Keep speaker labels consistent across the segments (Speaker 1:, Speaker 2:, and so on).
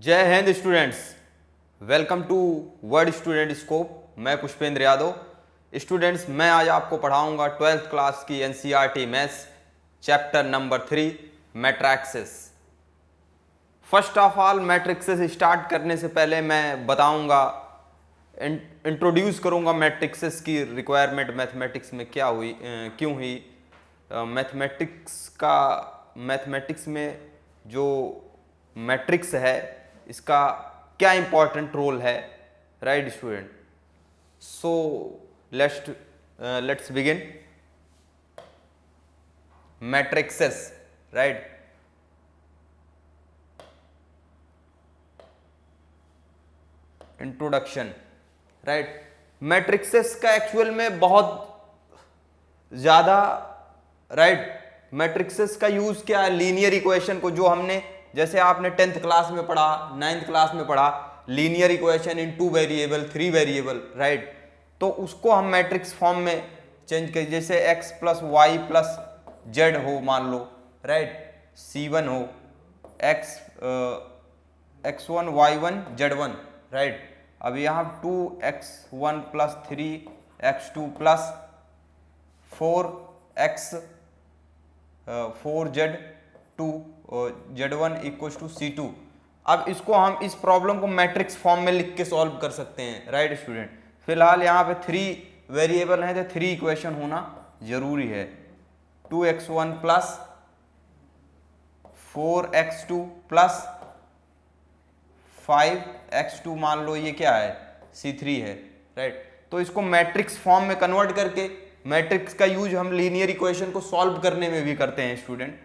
Speaker 1: जय हिंद students, welcome to word student scope. मैं पुष्पेंद्र यादव। स्टूडेंट्स, मैं आज आपको पढ़ाऊंगा 12th क्लास की NCERT maths chapter number 3 matrixes. First of all matrixes start करने से पहले मैं बताऊंगा, इंट्रोड्यूस करूंगा मैट्रिक्सेस की रिक्वायरमेंट मैथमेटिक्स में क्या हुई, क्यों हुई। मैथमेटिक्स में जो मैट्रिक्स है इसका क्या इंपॉर्टेंट रोल है, right student. So let's begin matrixes, right. Introduction, right. Matrixes का एक्चुअल में बहुत ज़्यादा, राइट। मैट्रिक्सेस का यूज़ क्या है, लीनियर इक्वेशन को, जो हमने जैसे आपने 10th क्लास में पढ़ा, 9th क्लास में पढ़ा, linear equation in 2 variable 3 variable, right. तो उसको हम मैट्रिक्स फॉर्म में चेंज कर, जैसे x plus Y plus Z हो, मान लो, राइट। C1 हो, x1 y1 z1, राइट। अब यहाँ 2x1 plus 3x2 plus 4z2 z1 equal to C2। अब इसको हम इस प्रॉब्लम को मैट्रिक्स फॉर्म में लिख के सॉल्व कर सकते हैं, राइट स्टूडेंट। फिलहाल यहाँ पे 3 वेरिएबल हैं तो 3 इक्वेशन होना जरूरी है। 2x1 plus 4x2 plus 5x2, मान लो ये क्या है, C3 है, राइट। तो इसको मैट्रिक्स फॉर्म में कन्वर्ट करके, मैट्रिक्स का यूज हम लीनियर इक्वेशन को सॉल्व करने में भी करते हैं स्टूडेंट।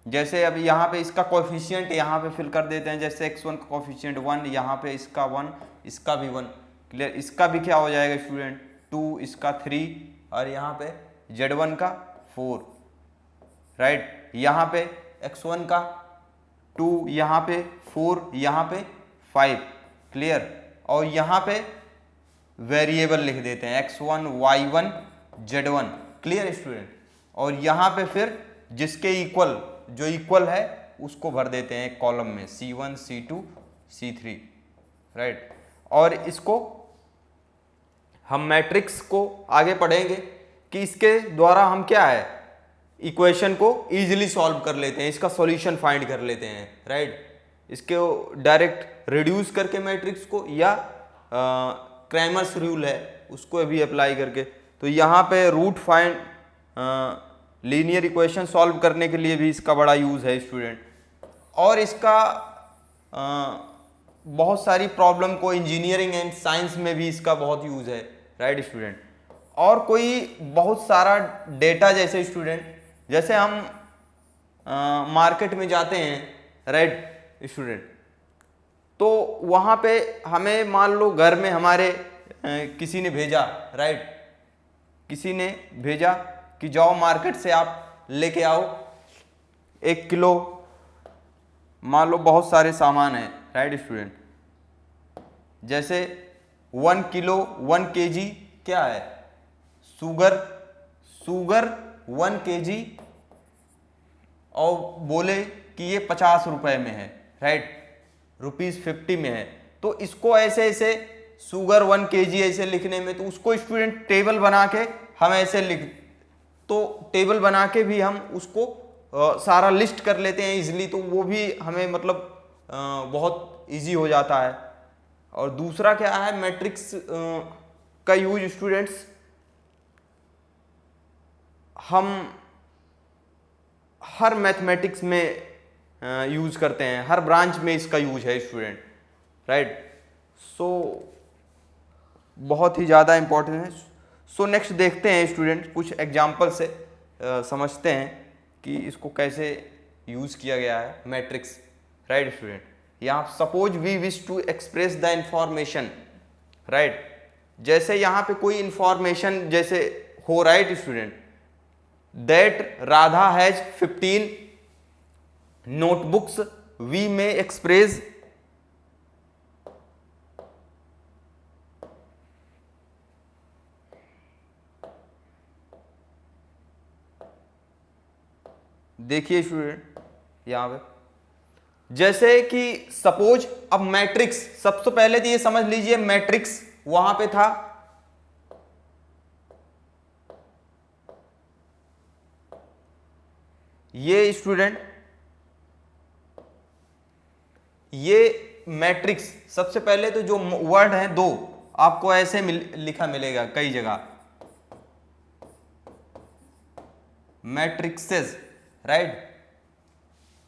Speaker 1: जैसे अब यहाँ पे इसका कोफिशिएंट यहाँ पे फिल कर देते हैं, जैसे x1 का कोफिशिएंट 1, यहाँ पे इसका 1, इसका भी 1, क्लियर। इसका भी क्या हो जाएगा स्टूडेंट, 2, इसका 3, और यहाँ पे z1 का 4, राइट। यहाँ पे x1 का 2, यहाँ पे 4, यहाँ पे 5, क्लियर। और यहाँ पे वेरिएबल लिख देते हैं x1 y1 z1, clear student. और यहाँ पे फिर जिसके इक्वल, जो इक्वल है उसको भर देते हैं एक कॉलम में, C1 C2 C3, राइट। और इसको हम मैट्रिक्स को आगे पढ़ेंगे कि इसके द्वारा हम क्या है, इक्वेशन को इजीली सॉल्व कर लेते हैं, इसका सॉल्यूशन फाइंड कर लेते हैं, राइट। इसके डायरेक्ट रिड्यूस करके मैट्रिक्स को, या क्रैमर्स रूल है उसको भी अप्लाई करके। तो यहाँ पे root find, linear equation solve करने के लिए भी इसका बड़ा यूज़ है स्टूडेंट। और इसका बहुत सारी प्रॉब्लम को इंजीनियरिंग एंड साइंस में भी इसका बहुत यूज़ है, राइट स्टूडेंट। और कोई बहुत सारा डेटा, जैसे स्टूडेंट, जैसे हम मार्केट में जाते हैं, राइट स्टूडेंट, तो वहाँ पे हमें मान लो घर में हमारे किसी ने भेजा, राइट, किसी ने भेजा कि जाओ मार्केट से आप लेके आओ 1 किलो, मान लो बहुत सारे सामान है, राइट स्टूडेंट। जैसे 1 किलो 1 kg क्या है, शुगर 1 kg, और बोले कि ये 50 रुपए में है, राइट, ₹50 में है। तो इसको ऐसे ऐसे शुगर 1 kg ऐसे लिखने में, तो उसको स्टूडेंट टेबल बना के हम ऐसे लिख, तो टेबल बना के भी हम उसको सारा लिस्ट कर लेते हैं इजीली, तो वो भी हमें मतलब बहुत इजी हो जाता है। और दूसरा क्या है, मैट्रिक्स का यूज स्टूडेंट्स हम हर मैथमेटिक्स में यूज करते हैं, हर ब्रांच में इसका यूज है स्टूडेंट, राइट। सो बहुत ही ज़्यादा इंपॉर्टेंट है। सो नेक्स्ट देखते हैं स्टूडेंट, कुछ एग्जाम्पल से समझते हैं कि इसको कैसे यूज़ किया गया है मैट्रिक्स, राइट स्टूडेंट। यहाँ suppose we wish to express the information, right. जैसे यहाँ पे कोई इंफॉर्मेशन जैसे हो, right student, that Radha has 15 notebooks, we में एक्सप्रेस देखिए स्टूडेंट, यहाँ पे जैसे कि सपोज अब मैट्रिक्स, सबसे पहले तो ये समझ लीजिए मैट्रिक्स वहां पे था, ये स्टूडेंट, ये मैट्रिक्स, सबसे पहले तो जो वर्ड है दो आपको ऐसे लिखा मिलेगा कई जगह, मैट्रिक्सेस, राइट,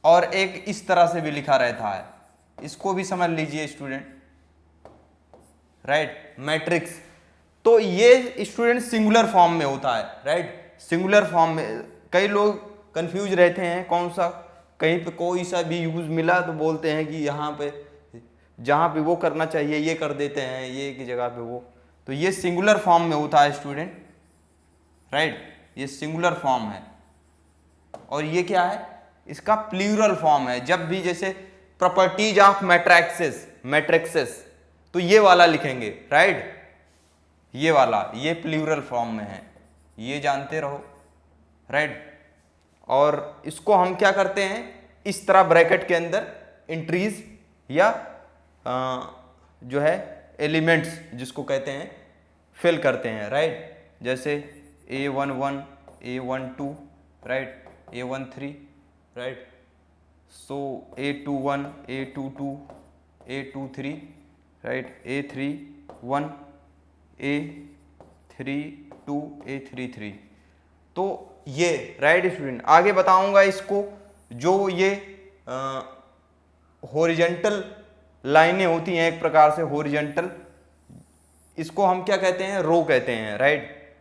Speaker 1: और एक इस तरह से भी लिखा रहता है, इसको भी समझ लीजिए स्टूडेंट, राइट, मैट्रिक्स। तो ये स्टूडेंट सिंगुलर फॉर्म में होता है, राइट, सिंगुलर फॉर्म में। कई लोग कंफ्यूज रहते हैं कौन सा, कहीं पे कोई सा भी यूज मिला तो बोलते हैं कि यहाँ पे जहाँ पे वो करना चाहिए ये कर देते हैं, ये की जगह पे वो, तो ये सिंगुलर फॉर्म में होता है स्टूडेंट, राइट, ये सिंगुलर फॉर्म है। और ये क्या है, इसका प्लूरल फॉर्म है। जब भी जैसे प्रॉपर्टीज ऑफ मैट्रिक्सेस तो ये वाला लिखेंगे, राइट, ये वाला, ये प्लूरल फॉर्म में है, ये जानते रहो, राइट। और इसको हम क्या करते हैं, इस तरह ब्रैकेट के अंदर एंट्रीज या जो है एलिमेंट्स जिसको कहते हैं फिल करते हैं, राइट। जैसे A11, A12, right, A13, right, सो A21, A22, A23, right, A31, A32, A33। तो ये राइट स्टूडेंट, आगे बताऊंगा इसको, जो ये हॉरिजॉन्टल लाइनें होती हैं एक प्रकार से हॉरिजॉन्टल, इसको हम क्या कहते हैं, रो कहते हैं, राइट,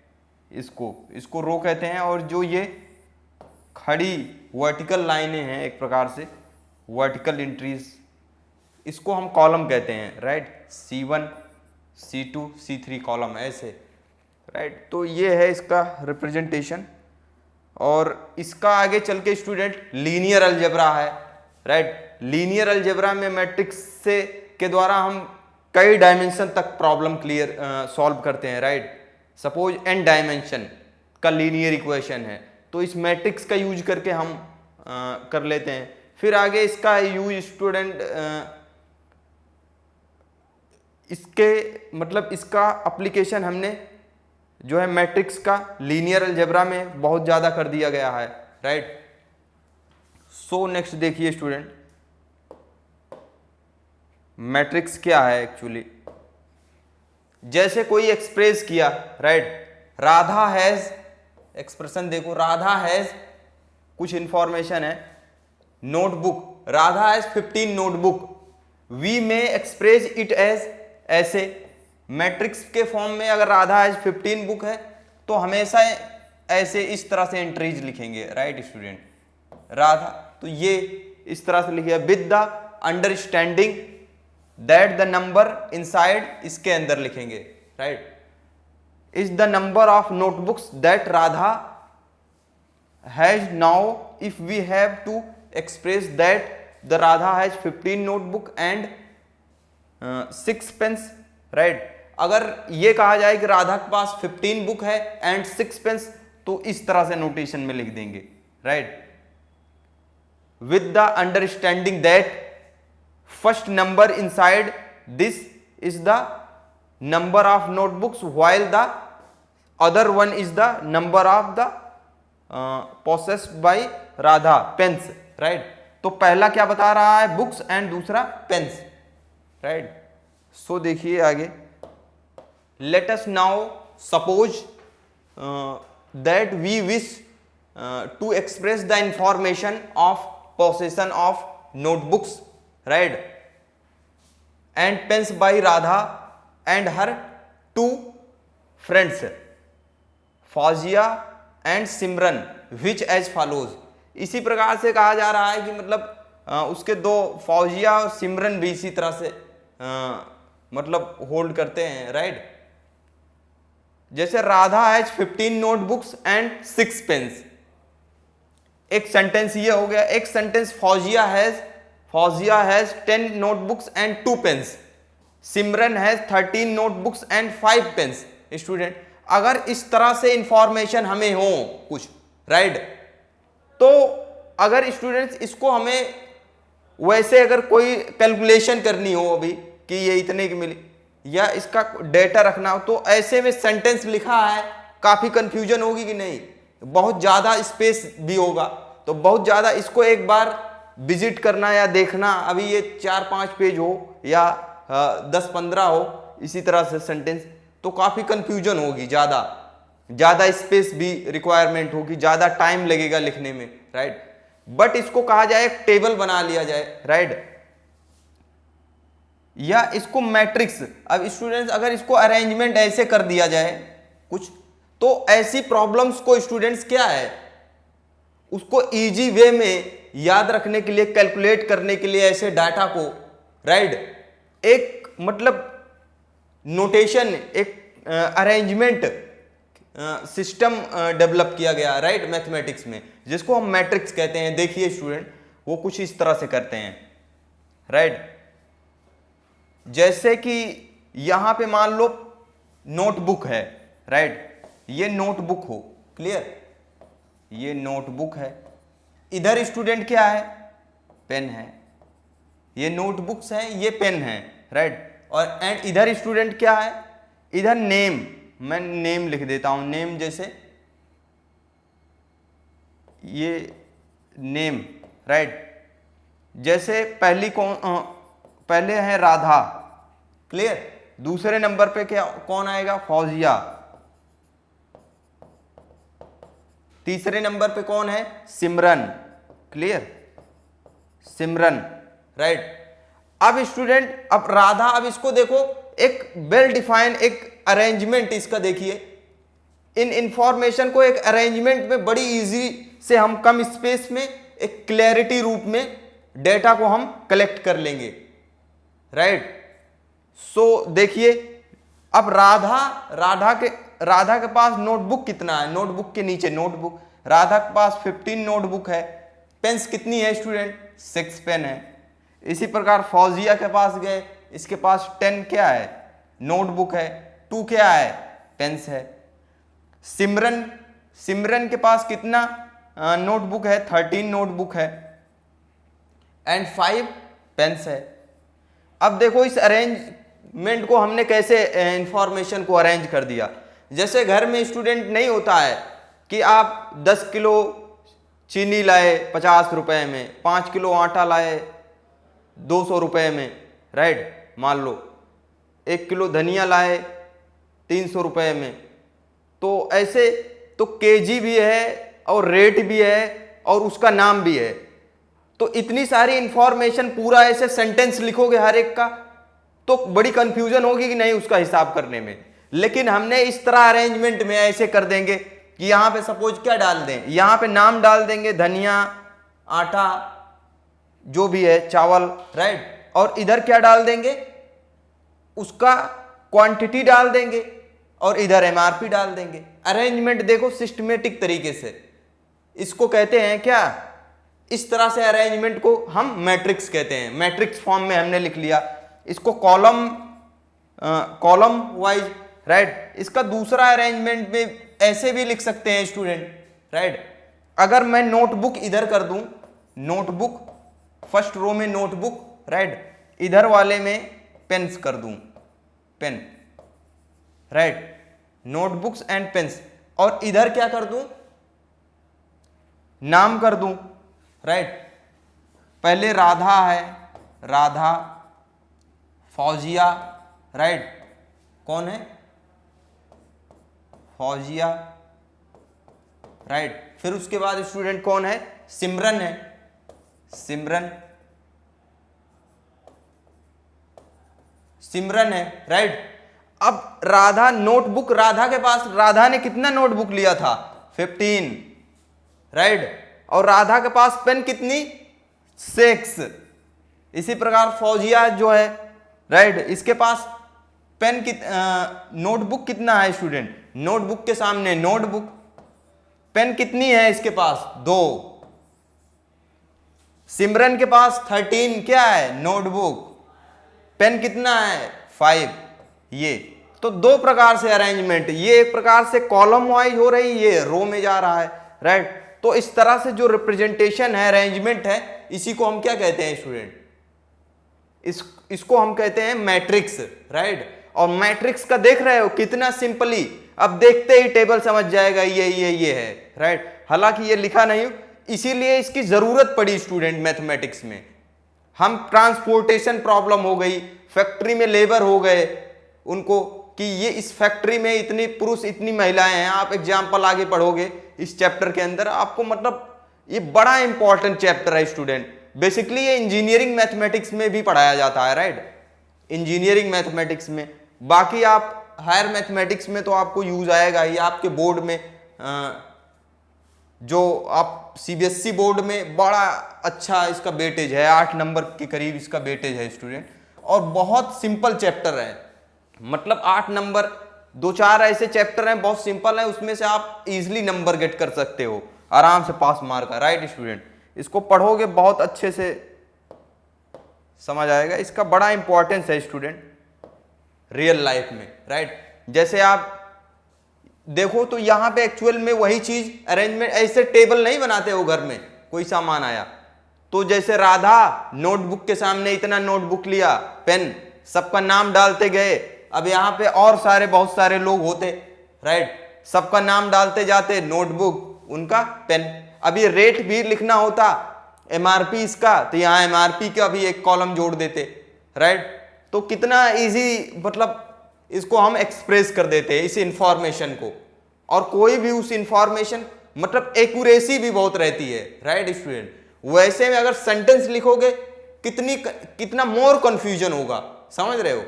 Speaker 1: इसको रो कहते हैं। और जो ये खड़ी वर्टिकल लाइनें हैं एक प्रकार से वर्टिकल एंट्रीज, इसको हम कॉलम कहते हैं, right, C1, C2, C3 column ऐसे, राइट। तो ये है इसका रिप्रेजेंटेशन। और इसका आगे चल के स्टूडेंट लीनियर अलजेब्रा है, राइट। लीनियर अलजेब्रा में मैट्रिक्स से के द्वारा हम कई डायमेंशन तक प्रॉब्लम सॉल्व करते हैं, राइट। सपोज n डायमेंशन का लीनियर इक्वेशन है तो इस मैट्रिक्स का यूज करके हम कर लेते हैं। फिर आगे इसका यूज स्टूडेंट इसके मतलब इसका एप्लीकेशन हमने जो है मैट्रिक्स का लीनियर अलजेब्रा में बहुत ज़्यादा कर दिया गया है, राइट। सो नेक्स्ट देखिए स्टूडेंट, मैट्रिक्स क्या है एक्चुअली। जैसे कोई एक्सप्रेस किया, राइट, राधा हैज, एक्सप्रेशन देखो, राधा हैज कुछ इंफॉर्मेशन है, notebook, Radha has 15 notebook, we में एक्सप्रेस इट एज ऐसे। मैट्रिक्स के फॉर्म में अगर राधा हैज 15 बुक है तो हमेशा ऐसे इस तरह से एंट्रीज लिखेंगे, राइट स्टूडेंट, राधा, तो ये इस तरह से लिखिए, with the understanding that the number inside, इसके अंदर लिखेंगे, right, is the number of notebooks that Radha has now, if we have to express that the Radha has 15 notebook and 6 pens, right. अगर ये कहा जाए कि राधा के पास 15 बुक है एंड 6 पेन्स, तो इस तरह से नोटेशन में लिख देंगे, right, with the understanding that first number inside this is the number of notebooks while the other one is the number of the possessed by Radha pens, right. तो पहला क्या बता रहा है, बुक्स, एंड दूसरा पेन्स, राइट। सो देखिए आगे, let us now suppose that we wish to express the information of possession of notebooks, right, and pens by Radha and her 2 friends Fauzia and Simran which as follows. इसी प्रकार से कहा जा रहा है कि मतलब उसके 2 फौजिया और सिमरन भी इसी तरह से मतलब होल्ड करते हैं, राइट। जैसे Radha has 15 notebooks and 6 pens, एक सेंटेंस ये हो गया। एक sentence Fauzia has 10 notebooks and 2 pens, Simran has 13 notebooks and 5 pens. Student, अगर इस तरह से इंफॉर्मेशन हमें हो कुछ, राइट, तो अगर स्टूडेंट्स इसको हमें वैसे अगर कोई कैलकुलेशन करनी हो अभी कि ये इतने की मिली या इसका डेटा रखना हो, तो ऐसे में सेंटेंस लिखा है, काफी कंफ्यूजन होगी कि नहीं, बहुत ज्यादा स्पेस भी होगा, तो बहुत ज्यादा इसको एक बार विजिट करना या देखना, अभी ये 4-5 पेज हो या 10-15 हो इसी तरह से सेंटेंस, तो काफी कंफ्यूजन होगी, ज्यादा स्पेस भी रिक्वायरमेंट होगी, ज्यादा टाइम लगेगा लिखने में, राइट। बट इसको कहा जाए एक टेबल बना लिया जाए, राइट, या इसको मैट्रिक्स। अब स्टूडेंट्स अगर इसको अरेंजमेंट ऐसे कर दिया जाए कुछ, तो ऐसी प्रॉब्लम्स को स्टूडेंट्स क्या है, उसको इजी वे में याद रखने के लिए, कैलकुलेट करने के लिए ऐसे डाटा को, राइट, एक मतलब नोटेशन, एक अरेंजमेंट सिस्टम डेवलप किया गया, राइट, मैथमेटिक्स में, जिसको हम मैट्रिक्स कहते हैं। देखिए स्टूडेंट, वो कुछ इस तरह से करते हैं, राइट। जैसे कि यहां पे मान लो नोटबुक है, राइट, ये नोटबुक हो, क्लियर, ये नोटबुक है, इधर स्टूडेंट क्या है, पेन है, ये नोटबुक्स हैं, ये पेन है, राइट, और एंड इधर स्टूडेंट क्या है, इधर नेम, मैं नेम लिख देता हूं, नेम, जैसे ये नेम, राइट, जैसे पहले है राधा, क्लियर, दूसरे नंबर पे क्या कौन आएगा, फौजिया, तीसरे नंबर पे कौन है, सिमरन, क्लियर, सिमरन, राइट। अब स्टूडेंट, अब राधा, अब इसको देखो, एक वेल डिफाइंड एक अरेंजमेंट इसका देखिए, इन इंफॉर्मेशन को एक अरेंजमेंट में बड़ी इजी से हम कम स्पेस में एक क्लैरिटी रूप में डेटा को हम कलेक्ट कर लेंगे, राइट। सो देखिए, अब राधा के पास नोटबुक कितना है, नोटबुक के नीचे नोटबुक, राधा के पास 15 नोटबुक है, पेन्स कितनी है स्टूडेंट, 6 पेन है। इसी प्रकार फौजिया के पास गए, इसके पास 10 क्या है, नोटबुक है, 2 क्या है, पेन्स है। सिमरन के पास कितना नोटबुक है, 13 नोटबुक है, एंड 5 पेन्स है। अब देखो इस अरेंजमेंट को हमने कैसे इंफॉर्मेशन को अरेंज कर दिया। जैसे घर में स्टूडेंट नहीं होता है कि आप 10 किलो चीनी लाए 50 रुपए में, 5 किलो आटा लाए 200 रुपए में, राइट, मान लो 1 किलो धनिया लाए 300 रुपए में, तो ऐसे तो केजी भी है और रेट भी है और उसका नाम भी है। तो इतनी सारी इंफॉर्मेशन पूरा ऐसे सेंटेंस लिखोगे हर एक का, तो बड़ी कंफ्यूजन होगी कि नहीं उसका हिसाब करने में। लेकिन हमने इस तरह अरेंजमेंट में ऐसे कर देंगे कि यहां पे सपोज क्या डाल दें, यहां पे नाम डाल देंगे, धनिया, आटा, जो भी है, चावल, राइट, और इधर क्या डाल देंगे, उसका क्वांटिटी डाल देंगे, और इधर एमआरपी डाल देंगे। अरेंजमेंट देखो सिस्टमेटिक तरीके से, इसको कहते हैं क्या, इस तरह से अरेंजमेंट को हम मैट्रिक्स कहते हैं। मैट्रिक्स फॉर्म में हमने लिख लिया इसको, कॉलम वाइज, राइट। इसका दूसरा अरेंजमेंट में ऐसे भी लिख सकते हैं स्टूडेंट, राइट। अगर मैं नोटबुक इधर कर दूं, नोटबुक फर्स्ट रो में नोटबुक, राइट, इधर वाले में पेन्स कर दूं, pen, right, notebooks and pens, और इधर क्या कर दूं, नाम कर दूं, राइट। पहले राधा है, राधा, फौजिया, राइट, कौन है, फौजिया, राइट। फिर उसके बाद स्टूडेंट कौन है, सिमरन है, सिमरन है, राइट। अब राधा, नोटबुक, राधा के पास, राधा ने कितना नोटबुक लिया था, 15, राइट, और राधा के पास पेन कितनी, 6। इसी प्रकार फौजिया जो है, राइट, इसके पास पेन नोटबुक कितना है स्टूडेंट, नोटबुक के सामने नोटबुक, पेन कितनी है इसके पास, 2। सिमरन के पास 13 क्या है, नोटबुक, पेन कितना है, 5। ये तो 2 प्रकार से अरेंजमेंट, ये एक प्रकार से कॉलम वाइज हो रही, ये रो में जा रहा है, राइट। तो इस तरह से जो रिप्रेजेंटेशन है, अरेंजमेंट है, इसी को हम क्या कहते हैं स्टूडेंट? इसको हम कहते हैं मैट्रिक्स, राइट। और मैट्रिक्स का देख रहे हो कितना सिंपली, अब देखते ही टेबल समझ जाएगा ये है, राइट। हालांकि ये लिखा नहीं, इसीलिए इसकी जरूरत पड़ी स्टूडेंट मैथमेटिक्स में। हम ट्रांसपोर्टेशन प्रॉब्लम हो गई, फैक्ट्री में लेबर हो गए उनको कि ये इस फैक्ट्री में इतनी पुरुष इतनी महिलाएं हैं, आप एग्जाम्पल आगे पढ़ोगे इस चैप्टर के अंदर आपको, मतलब ये बड़ा इंपॉर्टेंट चैप्टर है स्टूडेंट। बेसिकली ये इंजीनियरिंग मैथमेटिक्स में भी पढ़ाया जाता है, राइट, इंजीनियरिंग मैथमेटिक्स में। बाकी आप हायर मैथमेटिक्स में तो आपको यूज आएगा ही, आपके बोर्ड में जो आप सीबीएसई बोर्ड में बड़ा अच्छा इसका वेटेज है, 8 नंबर के करीब इसका वेटेज है स्टूडेंट। और बहुत सिंपल चैप्टर है, मतलब 8 नंबर, 2-4 ऐसे चैप्टर हैं बहुत सिंपल है, उसमें से आप इजीली नंबर गेट कर सकते हो, आराम से पास मार्क है, राइट स्टूडेंट। इसको पढ़ोगे बहुत अच्छे से समझ आएगा, इसका बड़ा इंपॉर्टेंस है स्टूडेंट रियल लाइफ में, राइट। जैसे आप देखो तो यहां पे एक्चुअल में वही चीज अरेंजमेंट, ऐसे टेबल नहीं बनाते हो घर में, कोई सामान आया तो जैसे राधा नोटबुक के सामने इतना नोटबुक लिया, पेन, सबका नाम डालते गए। अब यहाँ पे और सारे बहुत सारे लोग होते, राइट, सबका नाम डालते जाते, नोटबुक उनका पेन। अब ये रेट भी लिखना होता एमआरपी इसका, तो यहाँ एमआरपी का भी एक कॉलम जोड़ देते, राइट। तो कितना इजी, मतलब इसको हम एक्सप्रेस कर देते हैं इस इंफॉर्मेशन को, और कोई भी उस इंफॉर्मेशन, मतलब एक्यूरेसी भी बहुत रहती है, राइट स्टूडेंट। वैसे में अगर सेंटेंस लिखोगे कितना मोर कंफ्यूजन होगा, समझ रहे हो।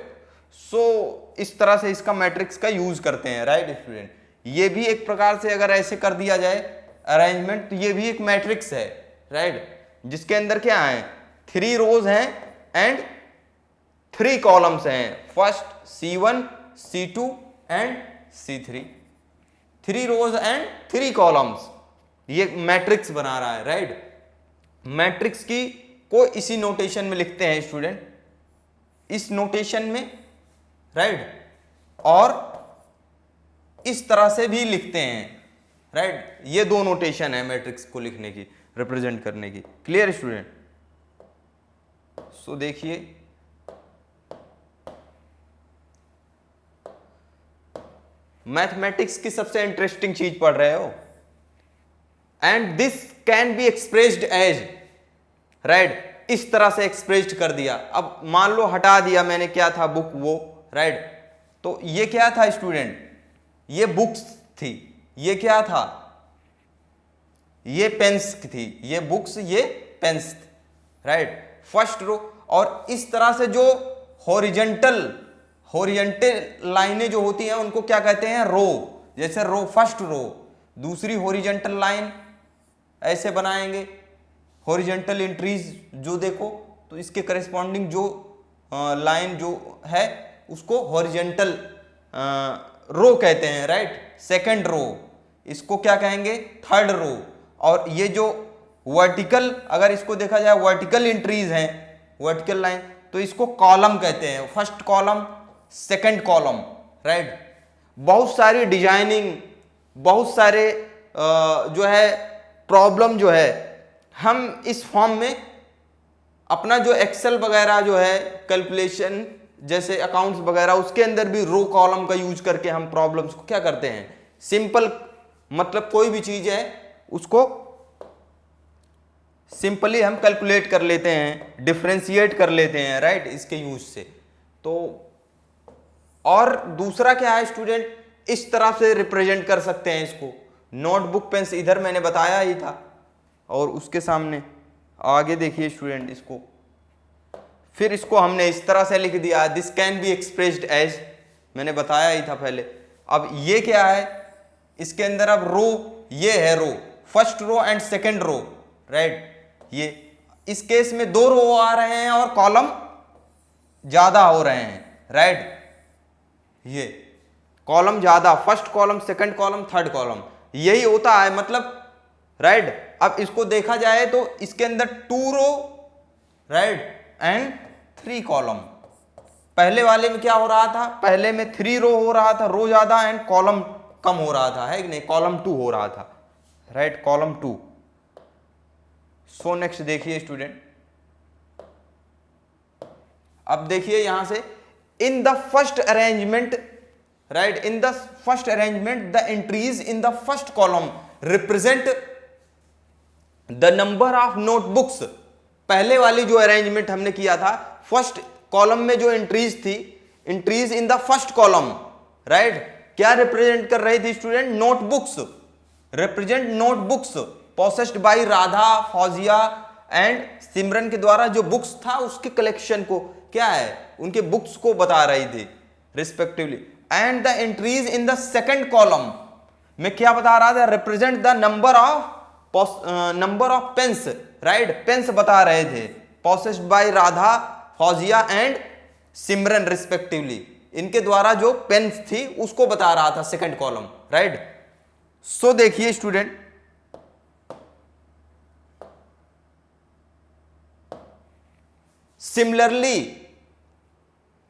Speaker 1: सो इस तरह से इसका मैट्रिक्स का यूज करते हैं, राइट स्टूडेंट। ये भी एक प्रकार से अगर ऐसे कर दिया जाए अरेंजमेंट, तो ये भी एक मैट्रिक्स है, राइट, जिसके अंदर क्या है, 3 रोज हैं एंड 3 कॉलम्स हैं, first C1, C2 and C3, 3 rows and 3 columns, ये मैट्रिक्स बना रहा है, राइट। मैट्रिक्स की को इसी नोटेशन में लिखते हैं स्टूडेंट, इस नोटेशन में, राइट, और इस तरह से भी लिखते हैं, राइट। ये 2 नोटेशन है मैट्रिक्स को लिखने की, रिप्रेजेंट करने की। Clear student. सो देखिए मैथमेटिक्स की सबसे इंटरेस्टिंग चीज पढ़ रहे हो, and this can be expressed as, right, इस तरह से एक्सप्रेस्ड कर दिया। अब मान लो हटा दिया मैंने, क्या था, बुक, वो, राइट। तो ये क्या था स्टूडेंट, ये बुक्स थी, ये क्या था, ये पेन्स थी, ये बुक्स, ये पेन्स, राइट, फर्स्ट रो। और इस तरह से जो हॉरिजेंटल लाइनें जो होती हैं उनको क्या कहते हैं, रो। जैसे रो, फर्स्ट रो, दूसरी हॉरिजेंटल लाइन ऐसे बनाएंगे, हॉरिजेंटल एंट्रीज जो देखो तो इसके करस्पॉन्डिंग जो लाइन जो है उसको हॉरिजेंटल रो कहते हैं, राइट। सेकंड रो, इसको क्या कहेंगे, थर्ड रो। और ये जो वर्टिकल, अगर इसको देखा जाए वर्टिकल एंट्रीज हैं, वर्टिकल लाइन, तो इसको कॉलम कहते हैं, first column, second column, right. बहुत सारी डिजाइनिंग, बहुत सारे जो है प्रॉब्लम जो है हम इस फॉर्म में अपना जो एक्सेल वगैरह जो है कैलकुलेशन जैसे अकाउंट्स वगैरह, उसके अंदर भी रो कॉलम का यूज करके हम प्रॉब्लम्स को क्या करते हैं, सिंपल, मतलब कोई भी चीज है उसको सिंपली हम कैलकुलेट कर लेते हैं, डिफरेंशिएट कर लेते हैं, राइट, इसके यूज से। तो और दूसरा क्या है स्टूडेंट, इस तरह से रिप्रेजेंट कर सकते हैं इसको, नोटबुक पेन्स इधर मैंने बताया ही था, और उसके सामने आगे देखिए स्टूडेंट इसको, फिर इसको हमने इस तरह से लिख दिया, this can be expressed as, मैंने बताया ही था पहले। अब ये क्या है, इसके अंदर अब रो, ये है row, first row and second row, right. ये इस केस में 2 रो आ रहे हैं और कॉलम ज्यादा हो रहे हैं, राइट। ये कॉलम ज्यादा, first column, second column, third column, यही होता है, मतलब, राइट। अब इसको देखा जाए तो इसके अंदर 2 रो, राइट, एंड 3 कॉलम। पहले वाले में क्या हो रहा था, पहले में 3 रो हो रहा था, रो ज्यादा एंड कॉलम कम हो रहा था, है कि नहीं, कॉलम 2 हो रहा था, राइट, कॉलम 2। सो नेक्स्ट देखिए स्टूडेंट, अब देखिए यहां से इन the first arrangement, right, in the first arrangement the entries in the first column represent the number of notebooks. पहले वाली जो अरेंजमेंट हमने किया था, फर्स्ट कॉलम में जो एंट्रीज थी, entries in the first column, right, क्या रिप्रेजेंट कर रही थी student? Notebooks, represent notebooks possessed by Radha, Fauzia and Simran के द्वारा जो बुक्स था उसके कलेक्शन को, क्या है, उनके बुक्स को बता रही थी respectively. And the entries in the second column में क्या बता रहा था? Represent the number of pens, right, pens बता रहे थे, possessed by Radha, Fauzia and Simran respectively, इनके द्वारा जो पेन्स थी उसको बता रहा था सेकंड कॉलम, राइट। सो देखिए student, similarly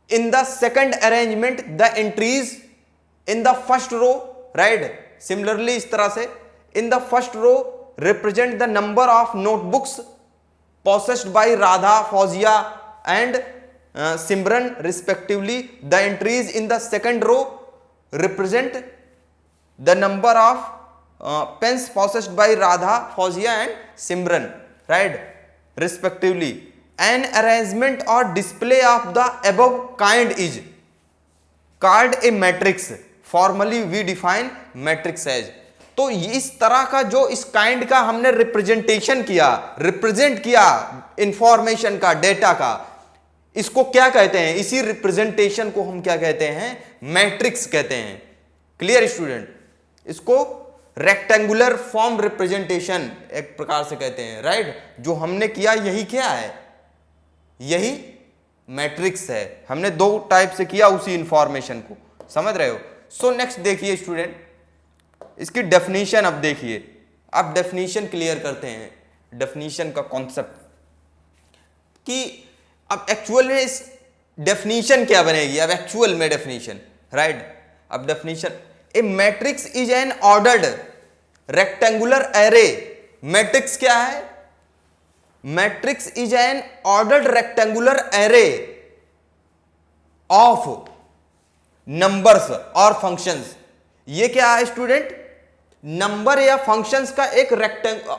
Speaker 1: in the second arrangement the entries in the first row, right, similarly इस तरह से in the first row represent the number of notebooks possessed by Radha, Fauzia and Simran respectively. The entries in the second row represent the number of pens possessed by Radha, Fauzia and Simran, right, respectively. An arrangement or display of the above kind is called a matrix. Formally we define matrix as, तो इस तरह का जो इस kind का हमने representation किया, represent किया इंफॉर्मेशन का, डेटा का, इसको क्या कहते हैं? इसी रिप्रेजेंटेशन को हम क्या कहते हैं? मैट्रिक्स कहते हैं। Clear student? इसको रेक्टेंगुलर फॉर्म रिप्रेजेंटेशन एक प्रकार से कहते हैं, राइट। जो हमने किया यही क्या है? यही मैट्रिक्स है। हमने दो टाइप से किया उसी इंफॉर्मेशन को, समझ रहे हो। सो नेक्स्ट देखिए स्टूडेंट, इसकी डेफिनेशन अब देखिए। अब डेफिनेशन क्लियर करते हैं, डेफिनेशन का कॉन्सेप्ट कि अब एक्चुअल में इस डेफिनेशन क्या बनेगी। अब एक्चुअल में डेफिनेशन, राइट। अब definition, A matrix is an ordered rectangular array. Matrix क्या है? Matrix is an ordered rectangular array of numbers और फंक्शंस। ये क्या है स्टूडेंट? नंबर या फंक्शंस का एक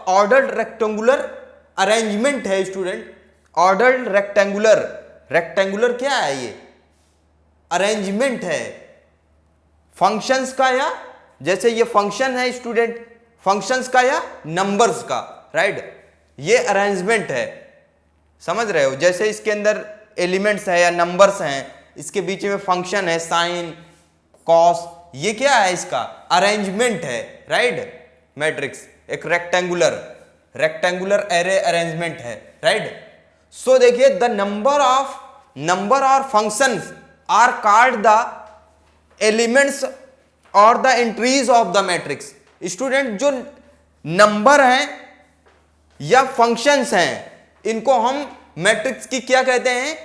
Speaker 1: ऑर्डर्ड रेक्टेंगुलर अरेंजमेंट है स्टूडेंट। ऑर्डर्ड रेक्टेंगुलर, रेक्टेंगुलर क्या है? ये अरेंजमेंट है फंक्शंस का, या जैसे ये फंक्शन है स्टूडेंट, फंक्शंस का या नंबर्स का, राइट। ये अरेंजमेंट है, समझ रहे हो। जैसे इसके अंदर एलिमेंट्स है या नंबर्स हैं, इसके बीच में फंक्शन है, साइन, कॉस, ये क्या है? इसका अरेंजमेंट है, राइट। मैट्रिक्स एक रेक्टेंगुलर एरे अरेंजमेंट है, राइट। सो देखिए, द नंबर और functions are called the elements और the entries of the matrix. Student, जो नंबर हैं या फंक्शंस हैं, इनको हम मैट्रिक्स की क्या कहते हैं?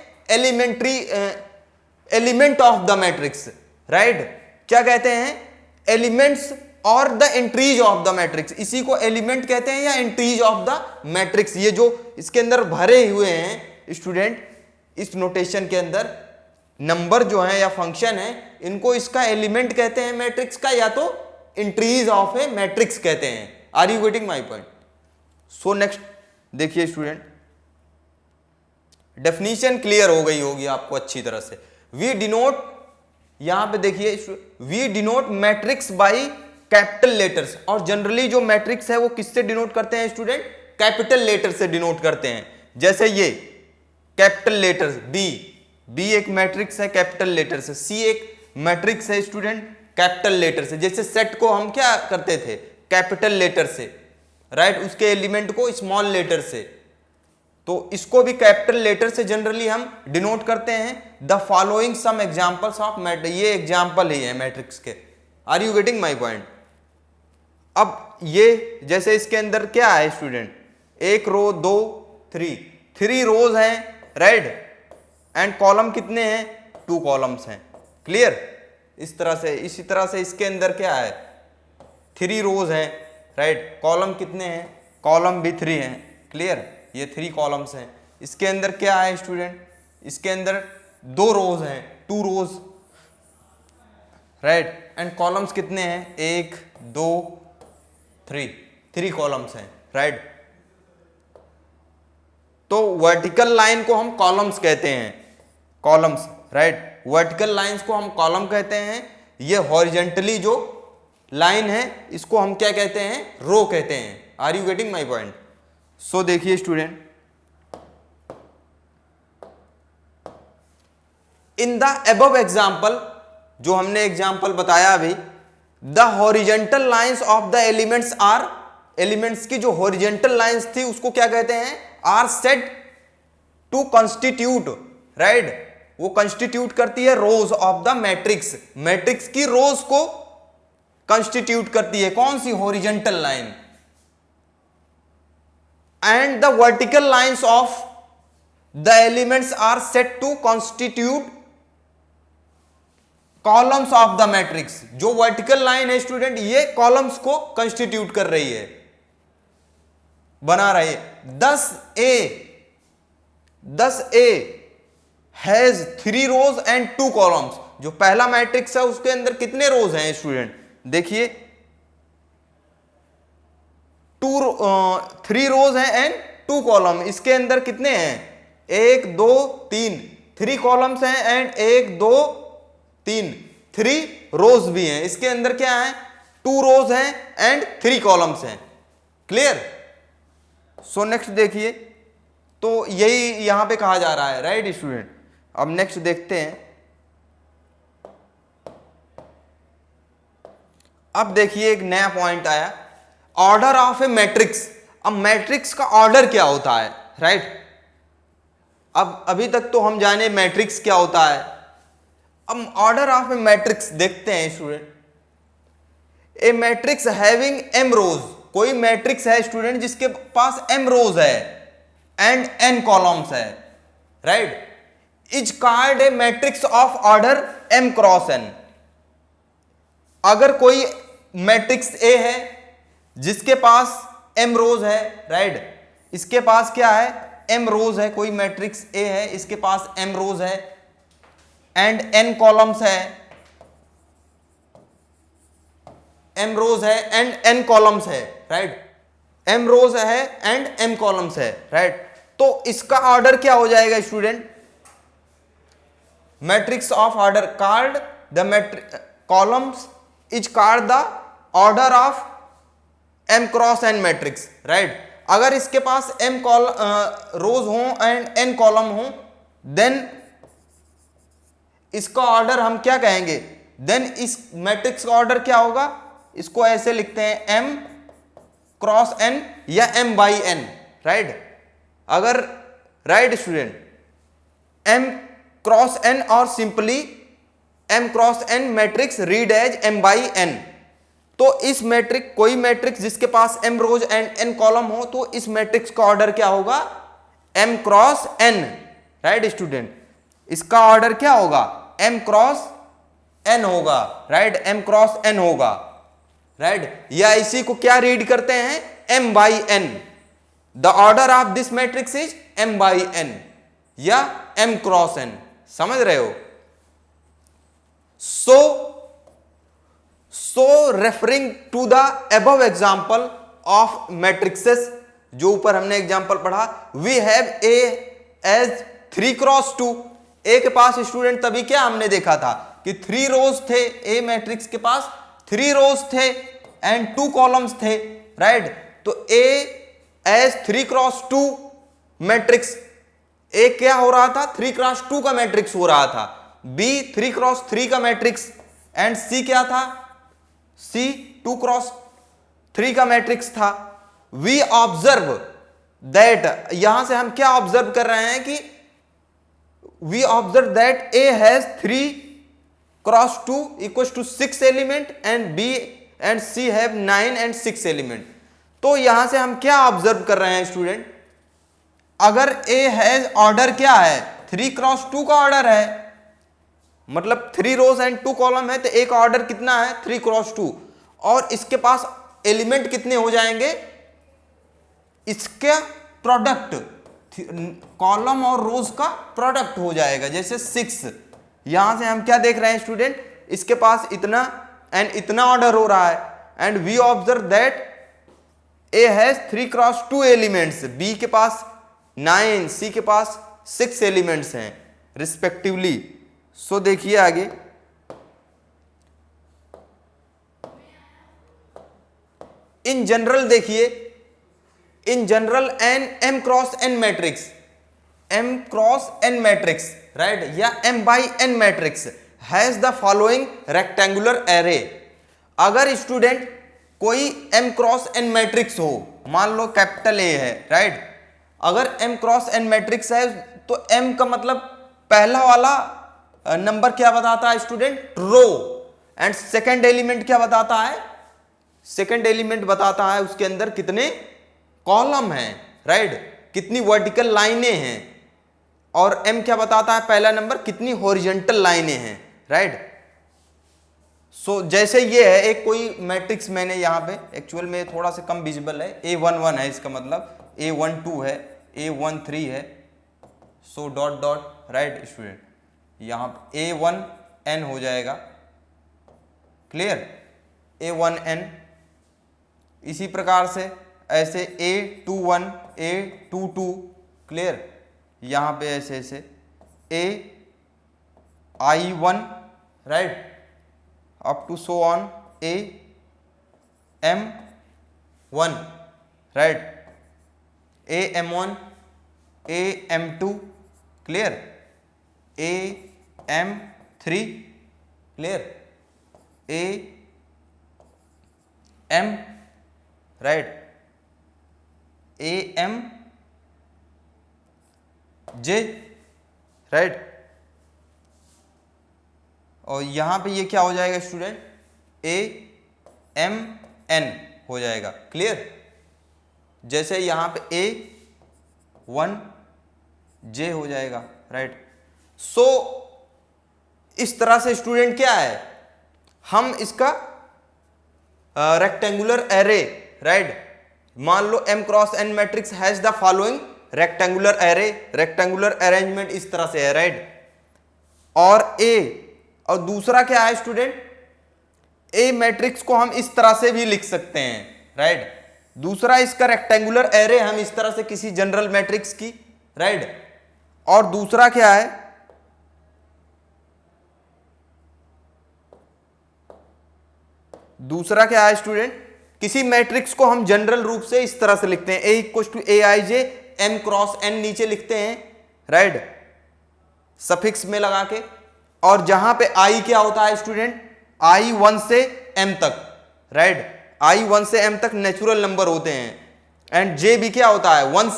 Speaker 1: Element of the matrix, right. क्या कहते हैं? एलिमेंट्स और the entries of the matrix. इसी को एलिमेंट कहते हैं या एंट्रीज ऑफ द मैट्रिक्स। ये जो इसके अंदर भरे हुए हैं स्टूडेंट, इस नोटेशन के अंदर नंबर जो है या फंक्शन है, इनको इसका एलिमेंट कहते हैं मैट्रिक्स का, या तो एंट्रीज ऑफ ए मैट्रिक्स कहते हैं। Are you getting my point? So next देखिए स्टूडेंट, डेफिनेशन क्लियर हो गई होगी आपको अच्छी तरह से। वी डिनोट, यहां पे देखिए, we denote matrix by capital letters. और जनरली जो मैट्रिक्स है वो किससे डिनोट करते हैं स्टूडेंट? कैपिटल लेटर से डिनोट करते हैं। जैसे ये कैपिटल लेटर्स, बी एक मैट्रिक्स है कैपिटल लेटर से, सी एक मैट्रिक्स है स्टूडेंट कैपिटल लेटर से। जैसे सेट को हम क्या करते थे? कैपिटल लेटर से, राइट, उसके एलिमेंट को स्मॉल लेटर से। तो इसको भी कैपिटल लेटर से जनरली हम डिनोट करते हैं। The following some examples of matrix, ये एग्जांपल ही है मैट्रिक्स के। Are you getting my point? अब ये जैसे इसके अंदर क्या है स्टूडेंट? एक रो, दो, थ्री रोज हैं, राइट, एंड कॉलम कितने हैं? 2 कॉलम्स हैं। क्लियर? इसी तरह से इसके अंदर क्या है? 3 रोज हैं, राइट। कॉलम कितने हैं, कॉलम भी 3 हैं, क्लियर, ये 3 कॉलम्स हैं। इसके अंदर क्या है स्टूडेंट, इसके अंदर 2 रोज हैं, 2 रोज, राइट। एंड कॉलम्स कितने हैं, 1 2 3 कॉलम्स हैं, राइट। तो वर्टिकल लाइन को हम कॉलम्स कहते हैं, कॉलम्स, राइट। वर्टिकल लाइंस को हम कॉलम कहते हैं। ये हॉरिजेंटली जो लाइन है इसको हम क्या कहते हैं, रो कहते हैं। Are you getting my point? So देखिए student, in the above example, जो हमने एग्जाम्पल बताया अभी, the horizontal lines of the elements are, elements की जो हॉरिजेंटल लाइंस थी उसको क्या कहते हैं, are said to constitute, right. वो कंस्टिट्यूट करती है rows of the matrix, matrix की रोज को कंस्टिट्यूट करती है कौन सी, horizontal line. And the vertical lines of the elements are said to constitute columns of the matrix. जो वर्टिकल लाइन है स्टूडेंट, ये कॉलम्स को कंस्टिट्यूट कर रही है, बना रही है। 10A has 3 rows and 2 columns. जो पहला मैट्रिक्स है उसके अंदर कितने रोज हैं स्टूडेंट, देखिए 3 रोज हैं एंड 2 कॉलम। इसके अंदर कितने हैं, 1 2 3, 3 कॉलम्स हैं एंड 1 2 3 रोज भी हैं। इसके अंदर क्या है, 2 रोज हैं एंड 3 कॉलम्स हैं, क्लियर। सो नेक्स्ट देखिए, तो यही यहां पे कहा जा रहा है, राइट स्टूडेंट। अब नेक्स्ट देखते हैं। अब देखिए एक नया पॉइंट आया, ऑर्डर ऑफ ए मैट्रिक्स। अब मैट्रिक्स का ऑर्डर क्या होता है, राइट। अब अभी तक तो हम जाने मैट्रिक्स क्या होता है, अब ऑर्डर ऑफ ए मैट्रिक्स देखते हैं स्टूडेंट। ए मैट्रिक्स हैविंग m रोज, कोई मैट्रिक्स है स्टूडेंट जिसके पास m रोज है एंड n कॉलम्स है, right, is called a matrix of order m cross n। अगर कोई मैट्रिक्स A है जिसके पास m रोज है, राइट, इसके पास क्या है, m रोज है, कोई मैट्रिक्स A है, इसके पास m रोज है एंड n कॉलम्स है, m रोज है एंड n कॉलम्स है, राइट, m रोज है एंड m कॉलम्स है, राइट। तो इसका ऑर्डर क्या हो जाएगा student, matrix of order called the columns is called the order of m cross n matrix, right. अगर इसके पास m रोज हो एंड n कॉलम हो, देन इसका ऑर्डर हम क्या कहेंगे, देन इस मैट्रिक्स का ऑर्डर क्या होगा, इसको ऐसे लिखते हैं m क्रॉस n या m बाई n, राइट। अगर, right student, m cross n और simply m cross n matrix read as m by n। तो इस मैट्रिक्स, कोई मैट्रिक्स जिसके पास m rows and n column हो, तो इस मैट्रिक्स का ऑर्डर क्या होगा, m cross n, right student. इसका ऑर्डर क्या होगा, m क्रॉस n होगा, राइट, m क्रॉस n होगा, राइट। या इसी को क्या रीड करते हैं, m by n। The order of this matrix is m by n या m क्रॉस n, समझ रहे हो। So referring to the above example of matrices, जो ऊपर हमने एग्जाम्पल पढ़ा, we have A as 3 cross 2। A के पास स्टूडेंट तभी क्या हमने देखा था कि 3 रोज थे, ए मैट्रिक्स के पास 3 रोज थे एंड 2 कॉलम्स थे, राइट। तो ए एज 3 क्रॉस 2 मैट्रिक्स, ए क्या हो रहा था, 3 क्रॉस 2 का मैट्रिक्स हो रहा था, बी 3 क्रॉस 3 का मैट्रिक्स एंड सी क्या था, सी 2 क्रॉस 3 का मैट्रिक्स था। वी ऑब्जर्व दैट, यहां से हम क्या ऑब्जर्व कर रहे हैं कि we observe that A has 3 cross 2 equal to 6 element and B and C have 9 and 6 element. तो यहां से हम क्या ऑब्जर्व कर रहे हैं स्टूडेंट, अगर ए हैज ऑर्डर क्या है, 3 क्रॉस 2 का ऑर्डर है, मतलब 3 रोज एंड 2 कॉलम है, तो एक ऑर्डर कितना है, 3 क्रॉस 2, और इसके पास एलिमेंट कितने हो जाएंगे, इसका प्रोडक्ट, कॉलम और रोज का प्रोडक्ट हो जाएगा। जैसे 6, यहां से हम क्या देख रहे हैं स्टूडेंट, इसके पास इतना एंड इतना ऑर्डर हो रहा है, and we observe that A has 3 cross 2 elements, B के पास 9, सी के पास 6 एलिमेंट्स हैं रिस्पेक्टिवली। सो देखिए आगे, इन जनरल देखिए, in general an M cross N matrix, M cross N matrix right, या M by N matrix has the following rectangular array. अगर student कोई एम क्रॉस एन मैट्रिक्स हो, मान लो कैपिटल ए है right, अगर M cross N matrix है तो M का मतलब पहला वाला नंबर क्या बताता है student, row, and second element क्या बताता है, सेकंड एलिमेंट बताता है उसके अंदर कितने कॉलम हैं राइट, कितनी वर्टिकल लाइनें हैं, और एम क्या बताता है, पहला नंबर कितनी हॉरिजॉन्टल लाइनें हैं राइट। सो जैसे ये है एक कोई मैट्रिक्स, मैंने यहाँ पे एक्चुअल में थोड़ा सा कम विजिबल है, A11 है, इसका मतलब A12 है, A13 है, so dot dot right student, यहाँ A1N हो जाएगा, क्लियर, A1N। इसी प्रकार से ऐसे A21, A22, क्लियर, यहाँ पे ऐसे ऐसे AI1 right, up to so on AM1 right, AM1, AM2, clear, AM3, clear, AM right, AMJ right, और यहां पे ये क्या हो जाएगा स्टूडेंट, AMN हो जाएगा, क्लियर। जैसे यहां पे A1J हो जाएगा राइट। सो इस तरह से स्टूडेंट क्या है, हम इसका रेक्टेंगुलर एरे राइट, मान लो m cross n matrix has the following rectangular array, rectangular arrangement इस तरह से है राइट, और दूसरा क्या है स्टूडेंट, ए मैट्रिक्स को हम इस तरह से भी लिख सकते हैं राइट, दूसरा इसका रेक्टेंगुलर एरे हम इस तरह से किसी जनरल मैट्रिक्स की राइट, और दूसरा क्या है, दूसरा क्या है स्टूडेंट, किसी मैट्रिक्स को हम जनरल रूप से इस तरह से लिखते हैं, A equal to AIJ M cross N नीचे लिखते हैं राइट, सफिक्स में लगा के, और जहां पे I क्या होता है स्टूडेंट, I 1 से M तक राइट, I 1 से M तक नेचुरल नंबर होते हैं, एंड J भी क्या होता है 1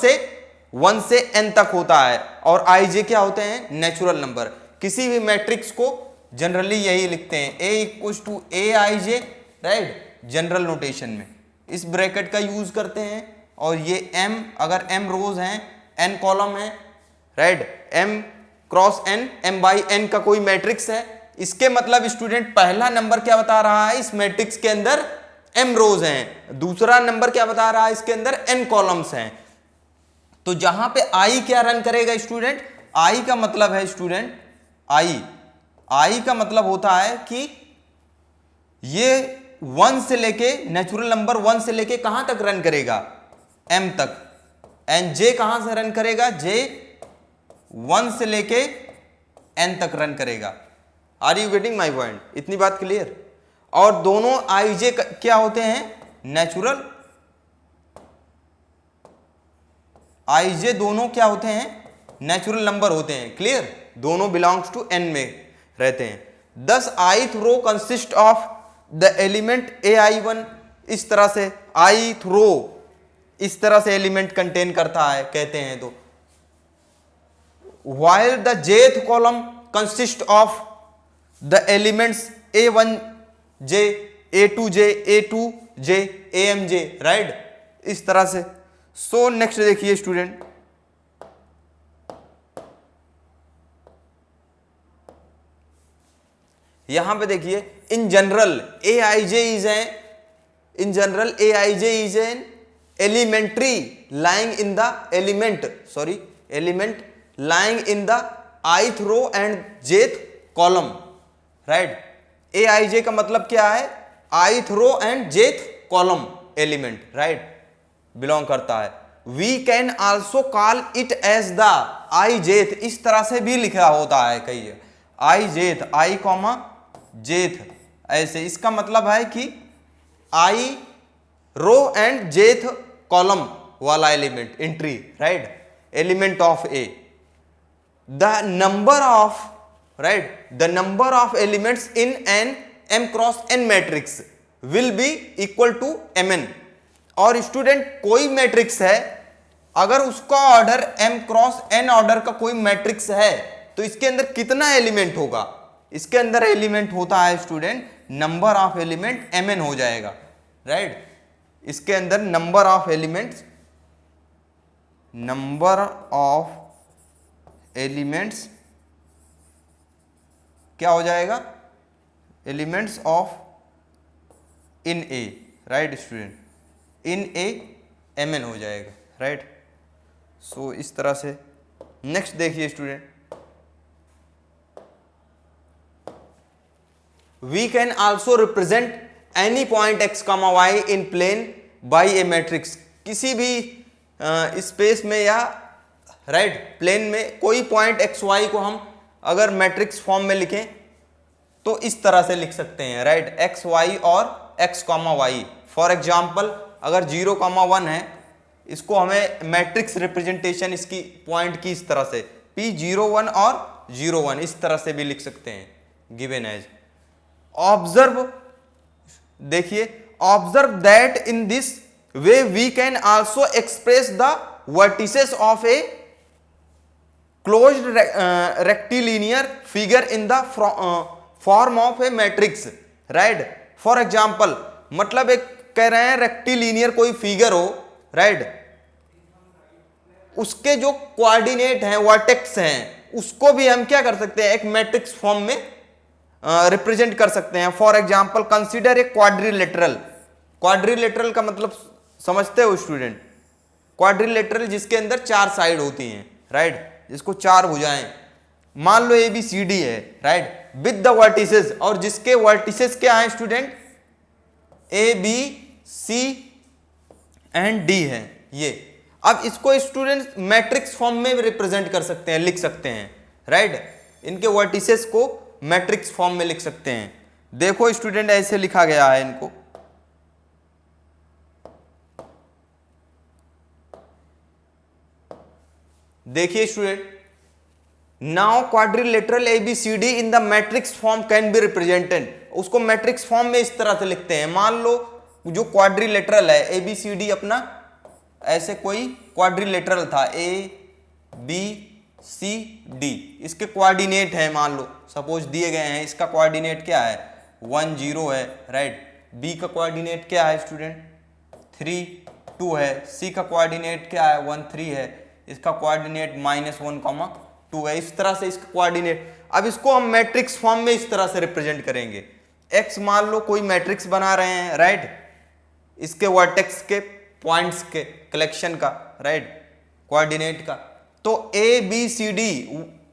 Speaker 1: से N तक होता है, और IJ क्या होते हैं नेचुरल नंबर। किसी भी मैट्रिक्स को जनरली यही लिखते हैं, A equal to AIJ right, general notation में इस ब्रैकेट का यूज करते हैं, और ये M, अगर M रोज हैं, N कॉलम है right, M cross N, M by N का कोई मैट्रिक्स है, इसके मतलब स्टूडेंट पहला नंबर क्या बता रहा है, इस मैट्रिक्स के अंदर M रोज हैं, दूसरा नंबर क्या बता रहा है, इसके अंदर N कॉलम्स हैं। तो जहां पे I क्या रन करेगा स्टूडेंट, I का मतलब है स्टूडेंट, I का मतलब होता है कि ये 1 से लेके नेचुरल नंबर 1 से लेके कहां तक रन करेगा, M तक, एंड J कहां से रन करेगा, J 1 से लेके N तक रन करेगा। Are you getting my point, इतनी बात क्लियर। और दोनों IJ क्या होते हैं, नेचुरल, IJ दोनों क्या होते हैं, नेचुरल नंबर होते हैं, क्लियर, दोनों बिलोंग्स टू N में रहते हैं। This ith row consist of the element AI1, इस तरह से ith रो इस तरह से एलिमेंट कंटेन करता है कहते हैं। तो while the jth column consists of the elements A1J, A2J, A2J, AMJ right, इस तरह से। सो नेक्स्ट देखिए स्टूडेंट, यहां पे देखिए in general AIJ is a in general Aij is an elementary lying in the element lying in the ith row and jth column, right? Aij का मतलब क्या है? ith row and jth column element, right? Belong करता है। We can also call it as the ijth, इस तरह से भी लिखा होता है कई ijth, i कॉमा jth, ऐसे। इसका मतलब है कि i row and jth column वाला element entry, right? Element of A, the number of elements in an m cross n matrix will be equal to mn। और स्टूडेंट कोई matrix है, अगर उसका order m cross n order का कोई matrix है तो इसके अंदर कितना एलिमेंट होगा? इसके अंदर एलिमेंट होता है student, number of element mn हो जाएगा, राइट? इसके अंदर नंबर ऑफ एलिमेंट्स क्या हो जाएगा? Elements of in A, right student? In A mn हो जाएगा, राइट? सो इस तरह से। नेक्स्ट देखिए student, we can also represent any point x, y in plane by a matrix. किसी भी स्पेस में या राइट प्लेन में कोई पॉइंट x, y को हम अगर मैट्रिक्स फॉर्म में लिखें तो इस तरह से लिख सकते हैं, राइट? x, y और x, y। फॉर एग्जाम्पल अगर 0, 1 है, इसको हमें मैट्रिक्स रिप्रेजेंटेशन इसकी पॉइंट की इस तरह से P01 और 01 इस तरह से भी लिख सकते हैं, गिवन एज। ऑब्जर्व, देखिए, observe that in this way we can also express the vertices of a closed rectilinear figure in the form of a matrix, right? For example, मतलब एक कह रहे हैं रेक्टिलिनियर कोई फिगर हो, राइट? उसके जो कोऑर्डिनेट हैं, वर्टेक्स हैं, उसको भी हम क्या कर सकते हैं? एक मैट्रिक्स फॉर्म में रिप्रेजेंट कर सकते हैं। For example consider a quadrilateral. Quadrilateral का मतलब समझते हो स्टूडेंट? क्वाड्रिलेटरल जिसके अंदर 4 साइड होती हैं, राइट? जिसको 4 भुजाएं, मान लो ABCD है, राइट? विद द वर्टिसेस, और जिसके वर्टिसेस क्या है स्टूडेंट? ABC एंड D है ये। अब इसको स्टूडेंट मैट्रिक्स फॉर्म में रिप्रेजेंट कर सकते हैं, लिख सकते हैं, राइट? इनके वर्टिसेस को मैट्रिक्स फॉर्म में लिख सकते हैं। देखो स्टूडेंट, ऐसे लिखा गया है इनको, देखिए student, now quadrilateral ABCD in the matrix form can be represented. उसको मैट्रिक्स फॉर्म में इस तरह से लिखते हैं। मान लो जो क्वाड्रिलेटरल है ABCD, अपना ऐसे कोई क्वाड्रिलेटरल था ABCD, इसके कोऑर्डिनेट है, मान लो सपोज दिए गए हैं, इसका कोऑर्डिनेट क्या है? 1 0 है, राइट? B का कोऑर्डिनेट क्या है स्टूडेंट? 3 2 है। C का कोऑर्डिनेट क्या है? 1 3 है। इसका कोऑर्डिनेट -1, 2 है। इस तरह से इसका कोऑर्डिनेट। अब इसको हम मैट्रिक्स फॉर्म में इस तरह से रिप्रेजेंट करेंगे। X मान लो कोई मैट्रिक्स बना रहे हैं, राइट? इसके वर्टेक्स के पॉइंट्स के कलेक्शन का, राइट? कोऑर्डिनेट का। तो ABCD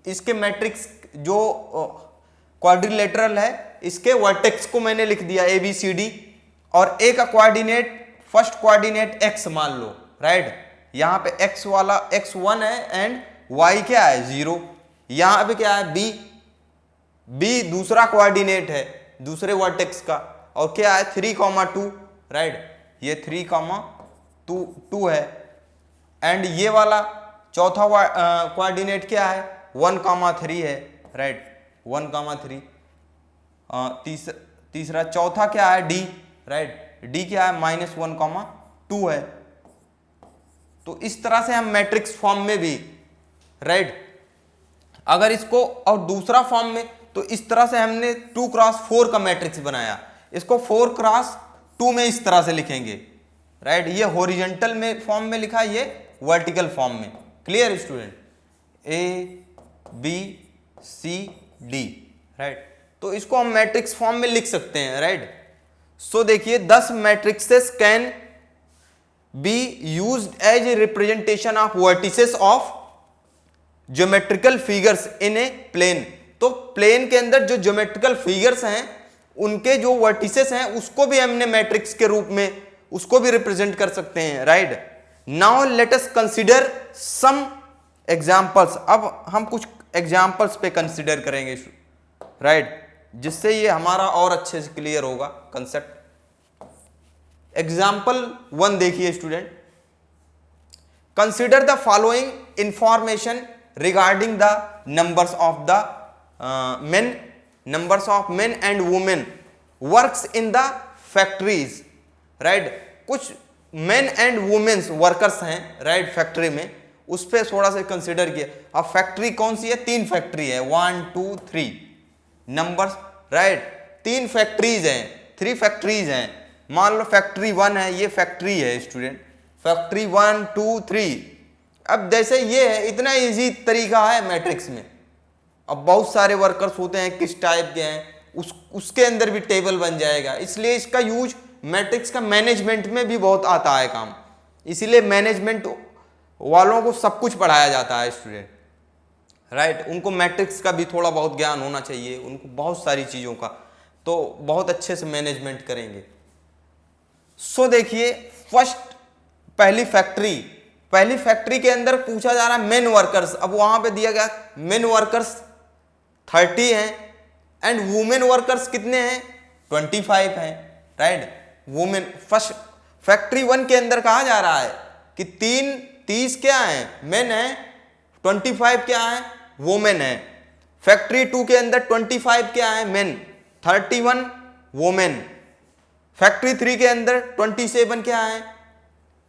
Speaker 1: इसके मैट्रिक्स जो क्वाड्रिलेटरल है, इसके वर्टेक्स को मैंने लिख दिया ABCD, और A का कोऑर्डिनेट, फर्स्ट कोऑर्डिनेट X मान लो, राइट? यहाँ पे X वाला X1 है एंड Y क्या है? 0। यहाँ पे क्या है? B दूसरा कोऑर्डिनेट है दूसरे वर्टेक्स का, और क्या है? 3, 2, राइट? ये 3, 2 है। एंड ये वाला चौथा कोऑर्डिनेट क्या है? 1, 3 है, राइट? 1, 3। तीसरा चौथा क्या है? D, right? D क्या है? -1, 2 है। तो इस तरह से हम मैट्रिक्स फॉर्म में भी, राइट? अगर इसको और दूसरा फॉर्म में, तो इस तरह से हमने 2 क्रॉस 4 का मैट्रिक्स बनाया। इसको 4 क्रॉस 2 में इस तरह से लिखेंगे, राइट? ये हॉरिजॉन्टल में फॉर्म में लिखा, ये वर्टिकल फॉर्म में। Clear student? ABCD, right? तो इसको हम मैट्रिक्स फॉर्म में लिख सकते हैं, राइट? सो देखिए 10 matrices can be used as a representation of vertices of geometrical figures in a plane. तो प्लेन के अंदर जो ज्योमेट्रिकल फिगर्स हैं उनके जो वर्टिसेस हैं उसको भी हमने मैट्रिक्स के रूप में उसको भी रिप्रेजेंट कर सकते हैं, right. Now let us consider some examples. अब हम कुछ एग्जांपल्स पे कंसीडर करेंगे, राइट, जिससे ये हमारा और अच्छे से क्लियर होगा कंसेप्ट। एग्जाम्पल 1 देखिए student, consider the following information regarding the numbers of the men and women works in the factories, right. कुछ men and women वर्कर्स हैं, राइट, फैक्ट्री में, उस पर थोड़ा सा कंसीडर किया। अब फैक्ट्री कौन सी है? 3 फैक्ट्री है, 1 2 3 नंबर्स, राइट। 3 फैक्ट्रीज हैं, 3 फैक्ट्रीज हैं। मान लो फैक्ट्री 1 है, ये फैक्ट्री है स्टूडेंट, फैक्ट्री 1 2 3। अब जैसे ये है, इतना इजी तरीका है मैट्रिक्स में। अब बहुत सारे वर्कर्स होते हैं, किस टाइप के हैं, उसके अंदर भी टेबल बन जाएगा। इसलिए इसका यूज मैट्रिक्स का मैनेजमेंट में भी बहुत आता है काम। इसीलिए मैनेजमेंट वालों को सब कुछ पढ़ाया जाता है स्टूडेंट, राइट। उनको मैट्रिक्स का भी थोड़ा बहुत ज्ञान होना चाहिए, उनको बहुत सारी चीज़ों का, तो बहुत अच्छे से मैनेजमेंट करेंगे। सो देखिए फर्स्ट पहली फैक्ट्री के अंदर पूछा जा रहा है मेन वर्कर्स। अब वहां पे दिया गया मेन वर्कर्स 30 हैं एंड वुमेन वर्कर्स कितने हैं? 25 हैं, राइट। वुमेन फर्स्ट फैक्ट्री 1 के अंदर कहा जा रहा है कि 30 क्या है? मेन है, 25 क्या है? वुमेन है। फैक्ट्री 2 के अंदर 25 क्या है? Main, 31 women. फैक्ट्री 3 के अंदर 27 क्या है?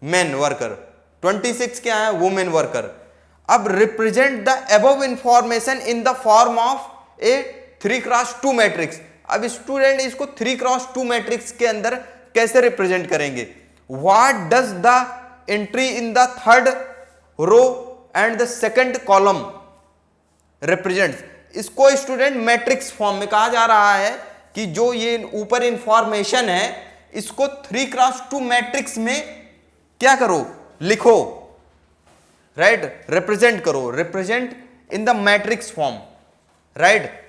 Speaker 1: मेन वर्कर, 26 क्या है? Women worker. अब represent the above information in the form of a 3x2 matrix. अब स्टूडेंट इसको 3x2 मैट्रिक्स के अंदर कैसे रिप्रेजेंट करेंगे? What does the entry in the third row and the second column represents. इसको स्टूडेंट मैट्रिक्स फॉर्म में कहा जा रहा है कि जो ये ऊपर इंफॉर्मेशन है इसको 3x2 मैट्रिक्स में क्या करो? लिखो, राइट, रिप्रेजेंट करो, represent in the matrix form, right.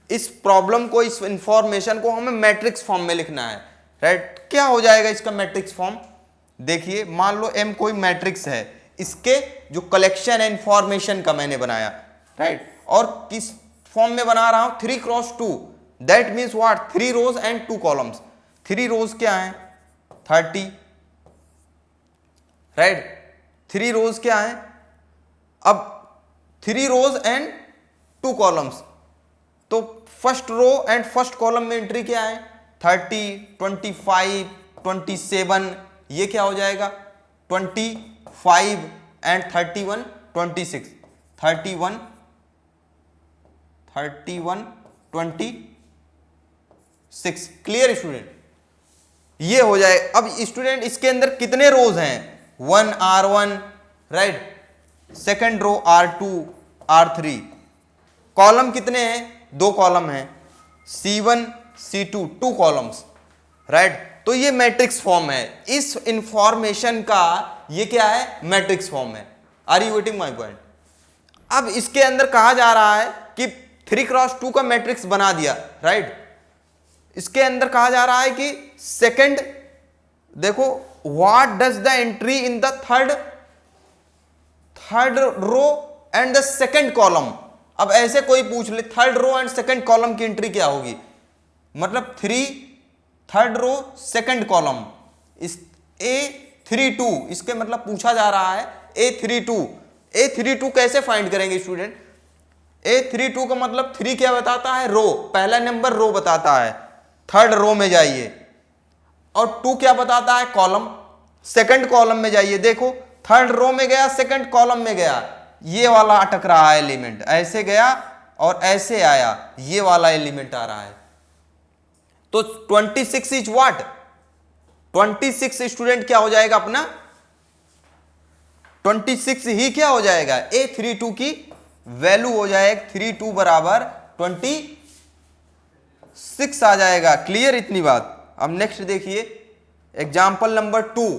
Speaker 1: इस प्रॉब्लम को, इस इंफॉर्मेशन को हमें मैट्रिक्स फॉर्म में लिखना है, राइट। क्या हो जाएगा इसका मैट्रिक्स फॉर्म? देखिए मान लो M कोई मैट्रिक्स है, इसके जो कलेक्शन है इंफॉर्मेशन का मैंने बनाया, राइट, और किस फॉर्म में बना रहा हूं? 3x2। That means what? 3 rows and 2 columns. 3 rows क्या है? 30, राइट। 3 रोज क्या है? अब 3 रोज एंड 2 कॉलम्स, तो first row and first column में एंट्री क्या है? 30, 25, 27। ये क्या हो जाएगा? 25 एंड 31, 26, 31, 26। Clear student? ये हो जाए। अब स्टूडेंट इसके अंदर कितने रोज हैं? 1 R1, right, second row R2, R3। Column कितने हैं? 2 कॉलम हैं, C1 C2, 2 कॉलम्स, राइट। तो ये मैट्रिक्स फॉर्म है। इस इंफॉर्मेशन का ये क्या है? मैट्रिक्स फॉर्म है। Are you getting my point? अब इसके अंदर कहा जा रहा है कि 3x2 का मैट्रिक्स बना दिया, राइट। इसके अंदर कहा जा रहा है कि सेकंड, देखो, what does the entry in the third row and the second column. अब ऐसे कोई पूछ ले third row and second column की एंट्री क्या होगी? मतलब 3 थर्ड रो सेकंड कॉलम, इस A32, इसके मतलब पूछा जा रहा है A32 कैसे फाइंड करेंगे स्टूडेंट? A32 का मतलब 3 क्या बताता है? रो, पहला नंबर रो बताता है, थर्ड रो में जाइए। और 2 क्या बताता है? कॉलम, सेकंड कॉलम में जाइए। देखो थर्ड रो में गया, सेकंड कॉलम में गया, ये वाला अटक रहा है एलिमेंट, ऐसे गया और ऐसे आया, ये वाला एलिमेंट आ रहा है। तो 26 इज व्हाट? 26 स्टूडेंट क्या हो जाएगा अपना? 26 ही क्या हो जाएगा? A32 की वैल्यू हो जाएगा 32 बराबर 26 आ जाएगा। क्लियर इतनी बात? अब नेक्स्ट देखिए एग्जाम्पल नंबर 2।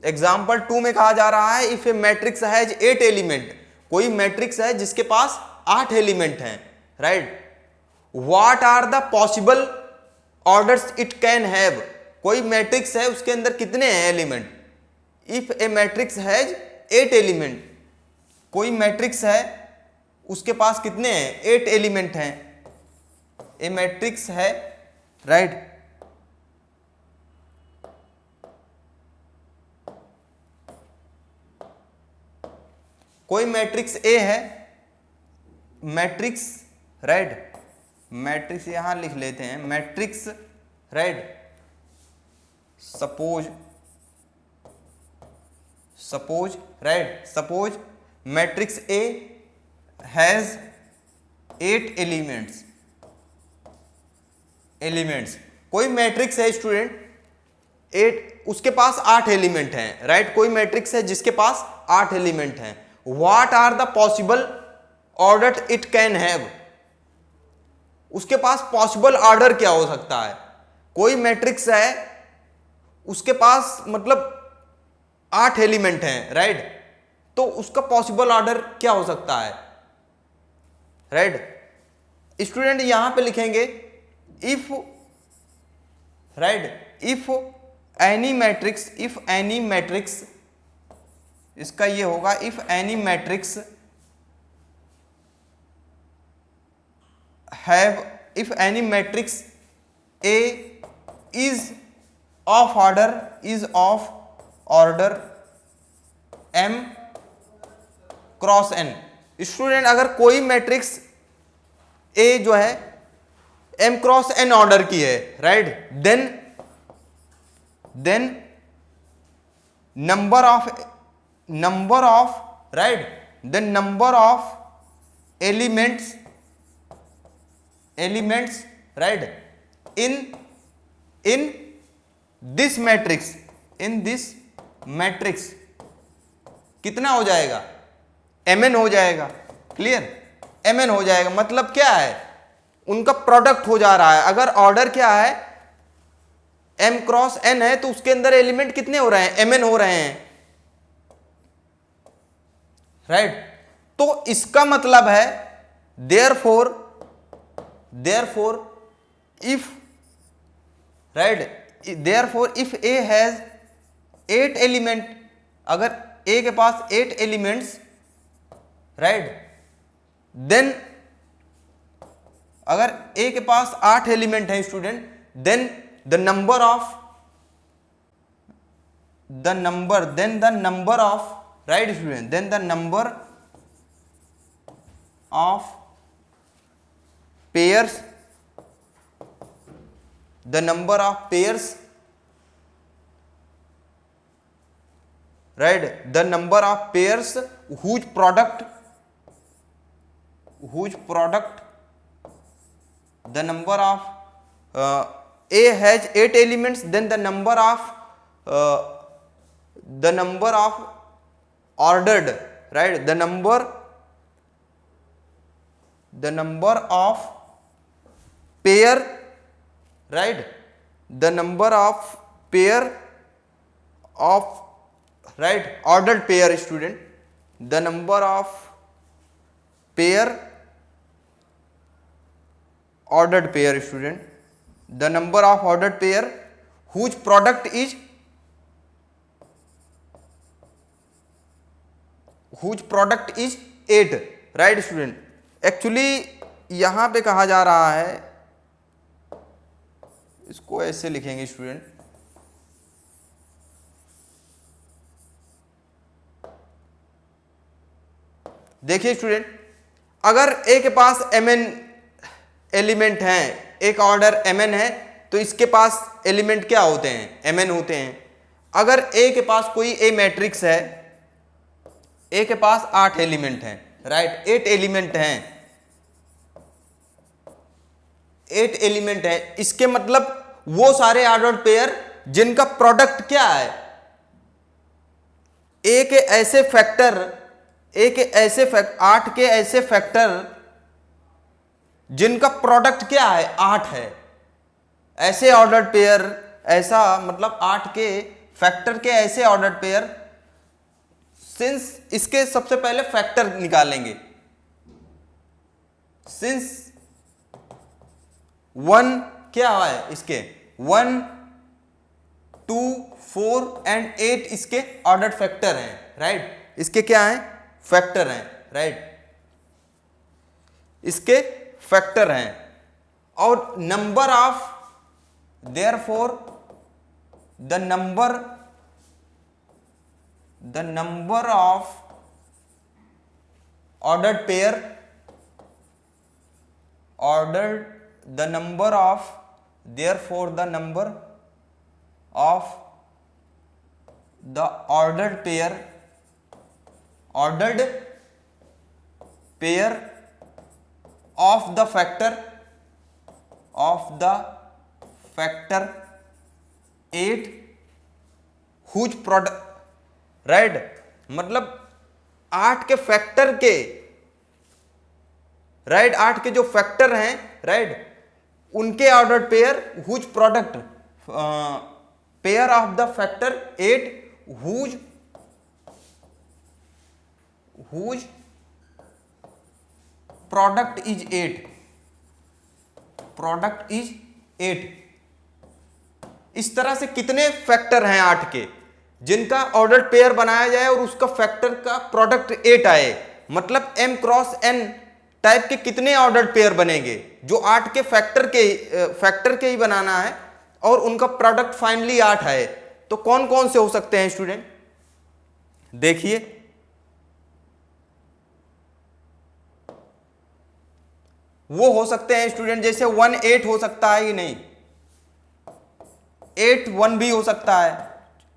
Speaker 1: एग्जाम्पल 2 में कहा जा रहा है if a matrix has 8 element, कोई मैट्रिक्स है जिसके पास 8 एलिमेंट हैं, right. What are the possible orders it can have, कोई मैट्रिक्स है उसके अंदर कितने हैं element. If a matrix has 8 element, कोई मैट्रिक्स है उसके पास कितने हैं 8 एलिमेंट हैं। ए मैट्रिक्स है, राइट, कोई मैट्रिक्स ए है, मैट्रिक्स, राइट, मैट्रिक्स यहां लिख लेते हैं matrix, right, suppose, right, suppose matrix A has 8 elements, कोई मैट्रिक्स है स्टूडेंट 8, उसके पास 8 एलिमेंट हैं, राइट, कोई मैट्रिक्स है जिसके पास 8 एलिमेंट हैं। What are the possible order it can have, उसके पास पॉसिबल ऑर्डर क्या हो सकता है। कोई मैट्रिक्स है उसके पास मतलब 8 एलिमेंट हैं, राइट, तो उसका पॉसिबल ऑर्डर क्या हो सकता है, राइट। स्टूडेंट यहां पे लिखेंगे if, right, if any matrix, इसका ये होगा if any matrix have, if any matrix A is of order m cross n। Student अगर कोई मैट्रिक्स A जो है m क्रॉस n ऑर्डर की है, right, then number of right, then number of elements, right, in this matrix कितना हो जाएगा, mn हो जाएगा, क्लियर, mn हो जाएगा। मतलब क्या है, उनका प्रोडक्ट हो जा रहा है। अगर ऑर्डर क्या है m क्रॉस n है तो उसके अंदर एलिमेंट कितने हो रहे हैं, mn हो रहे हैं, राइट। तो इसका मतलब है therefore if, right, therefore if A has 8 element, अगर A के पास 8 एलिमेंट्स, राइट, देन अगर A के पास 8 एलिमेंट है student, then the number of right student, then the number of pairs, right, the number of pairs whose product the number of A has 8 elements, then the number of ordered, right, the number of pair, right, the number of pair of, right, ordered pair student, the number of pair ordered pair student, the number of ordered pair whose product is 8, right student। Actually यहां पे कहा जा रहा है, इसको ऐसे लिखेंगे student, देखिए स्टूडेंट, अगर A के पास mn एलिमेंट हैं, एक ऑर्डर mn है, तो इसके पास एलिमेंट क्या होते हैं, mn होते हैं। अगर A के पास कोई A मैट्रिक्स है, A के पास 8 एलिमेंट हैं, राइट, 8 एलिमेंट हैं, 8 एलिमेंट है, इसके मतलब वो सारे ऑर्डर्ड पेयर जिनका प्रोडक्ट क्या है, A के ऐसे फैक्टर, 8 के ऐसे फैक्टर जिनका प्रोडक्ट क्या है 8 है, ऐसे ऑर्डर्ड पेयर, ऐसा मतलब 8 के फैक्टर के ऐसे ऑर्डर्ड पेयर, सिंस इसके सबसे पहले फैक्टर निकालेंगे, सिंस 1 क्या है इसके 1 2 4 एंड 8 इसके ऑर्डर्ड फैक्टर हैं, राइट, इसके क्या हैं फैक्टर हैं, राइट, इसके फैक्टर हैं, और number of therefore the number of ordered pair therefore the number of the ordered pair of the factor 8 whose product, right, मतलब 8 के फैक्टर के, राइट, 8 के जो फैक्टर हैं, राइट, उनके ordered pair whose product pair of the factor 8 whose product is 8। इस तरह से कितने फैक्टर हैं 8 के जिनका ऑर्डर पेयर बनाया जाए और उसका फैक्टर का प्रोडक्ट 8 आए, मतलब m क्रॉस n टाइप के कितने ऑर्डर पेयर बनेंगे जो 8 के फैक्टर के ही बनाना है और उनका प्रोडक्ट फाइनली 8 आए। तो कौन कौन से हो सकते हैं स्टूडेंट, देखिए, वो हो सकते हैं स्टूडेंट जैसे 1 8 हो सकता है कि नहीं, 8 1 भी हो सकता है,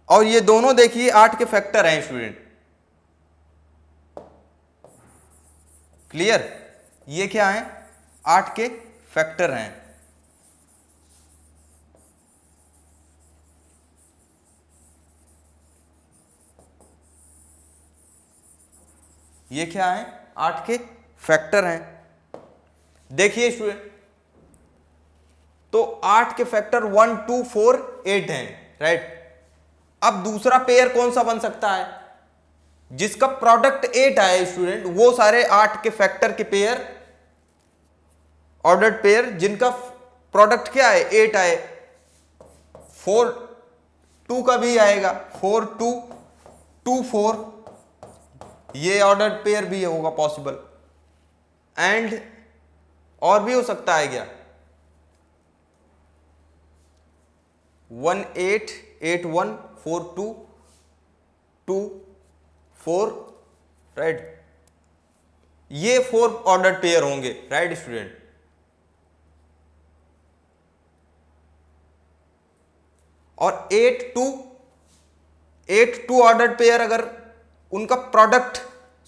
Speaker 1: और ये दोनों देखिए 8 के फैक्टर हैं स्टूडेंट, क्लियर, ये क्या है 8 के फैक्टर हैं। ये क्या है 8 के फैक्टर हैं, देखिए स्टूडेंट, तो 8 के फैक्टर 1 2 4 8 हैं, राइट। अब दूसरा पेयर कौन सा बन सकता है जिसका प्रोडक्ट 8 आए स्टूडेंट, वो सारे 8 के फैक्टर के पेयर, ऑर्डर्ड पेयर जिनका प्रोडक्ट क्या है 8 आए, 4 2 का भी आएगा, 4 2 2 4, ये ऑर्डर्ड पेयर भी होगा पॉसिबल, एंड और भी हो सकता है क्या 1 8 8 1 4 2 2 4, राइट, ये 4 ऑर्डर्ड पेयर होंगे, राइट स्टूडेंट। और 8 2 ऑर्डर्ड पेयर अगर उनका प्रोडक्ट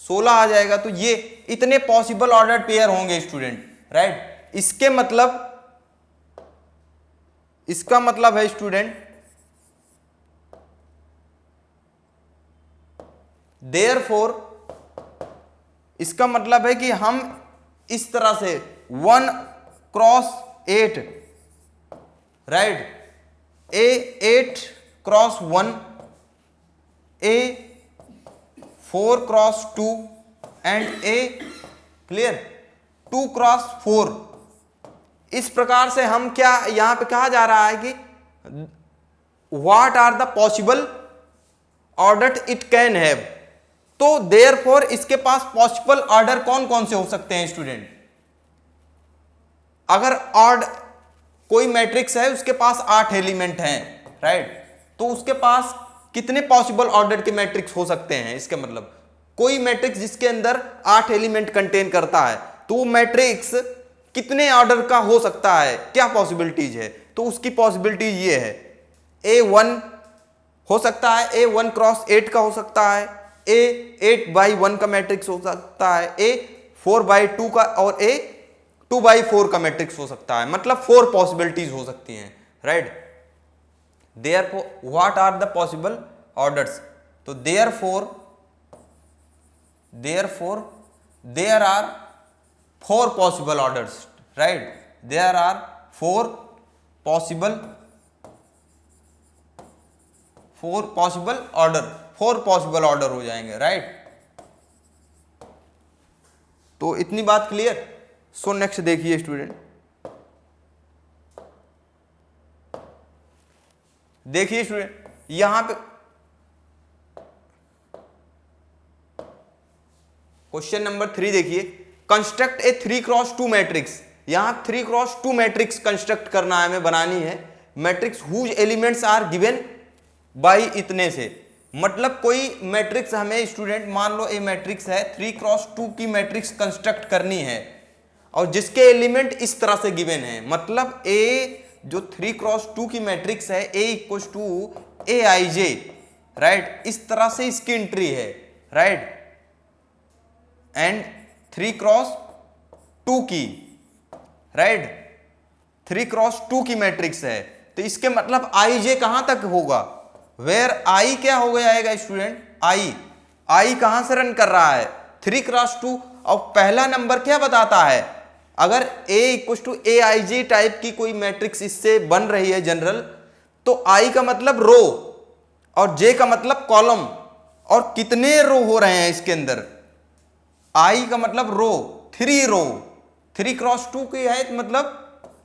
Speaker 1: 16 आ जाएगा तो ये इतने पॉसिबल ऑर्डर्ड पेयर होंगे स्टूडेंट, राइट। इसका मतलब है स्टूडेंट, देयरफॉर इसका मतलब है कि हम इस तरह से 1 cross 8, right, A 8 cross 1, A 4 cross 2 and A clear 2 cross 4, इस प्रकार से हम क्या यहां पे कहा जा रहा है कि what are the possible order it can have. तो देयरफॉर इसके पास पॉसिबल ऑर्डर कौन कौन से हो सकते हैं स्टूडेंट, अगर ऑर्ड कोई मैट्रिक्स है उसके पास 8 एलिमेंट हैं, राइट, तो उसके पास कितने पॉसिबल ऑर्डर के मैट्रिक्स हो सकते हैं, इसके मतलब कोई मैट्रिक्स जिसके अंदर 8 एलिमेंट कंटेन करता है तो वो मैट्रिक्स कितने ऑर्डर का हो सकता है, क्या पॉसिबिलिटीज है, तो उसकी पॉसिबिलिटीज ये है, A1 हो सकता है, A1 क्रॉस 8 का हो सकता है, A 8/1 का मैट्रिक्स हो सकता है, A 4/2 का, और A 2/4 का मैट्रिक्स हो सकता है, मतलब 4 पॉसिबिलिटीज हो सकती हैं, right. Therefore what are the possible orders, तो therefore there are 4 possible orders, right, there are 4 possible 4 possible order हो जाएंगे, राइट। तो इतनी बात क्लियर। सो नेक्स्ट देखिए स्टूडेंट, देखिए स्टूडेंट यहां पे क्वेश्चन नंबर 3 देखिए, कंस्ट्रक्ट ए 3x2 मैट्रिक्स। यहां 3x2 मैट्रिक्स कंस्ट्रक्ट करना है, हमें बनानी है matrix whose elements are given by इतने से। मतलब कोई मैट्रिक्स हमें स्टूडेंट, मान लो ए मैट्रिक्स है 3x2 की मैट्रिक्स कंस्ट्रक्ट करनी है और जिसके एलिमेंट इस तरह से गिवन है। मतलब ए जो 3x2 की मैट्रिक्स है A equal to AIJ, right, इस तरह से इसकी एंट्री है, राइट, एंड 3x2 की, राइट, 3x2 की मैट्रिक्स है। तो इसके मतलब IJ कहां तक होगा, वेयर I क्या हो जाएगा स्टूडेंट, I कहां से रन कर रहा है 3x2। और पहला नंबर क्या बताता है, अगर A equal to AIJ type की कोई मैट्रिक्स इससे बन रही है जनरल, तो I का मतलब रो और J का मतलब कॉलम। और कितने रो हो रहे हैं इसके अंदर, I का मतलब रो, 3 रो, 3x2 की है, मतलब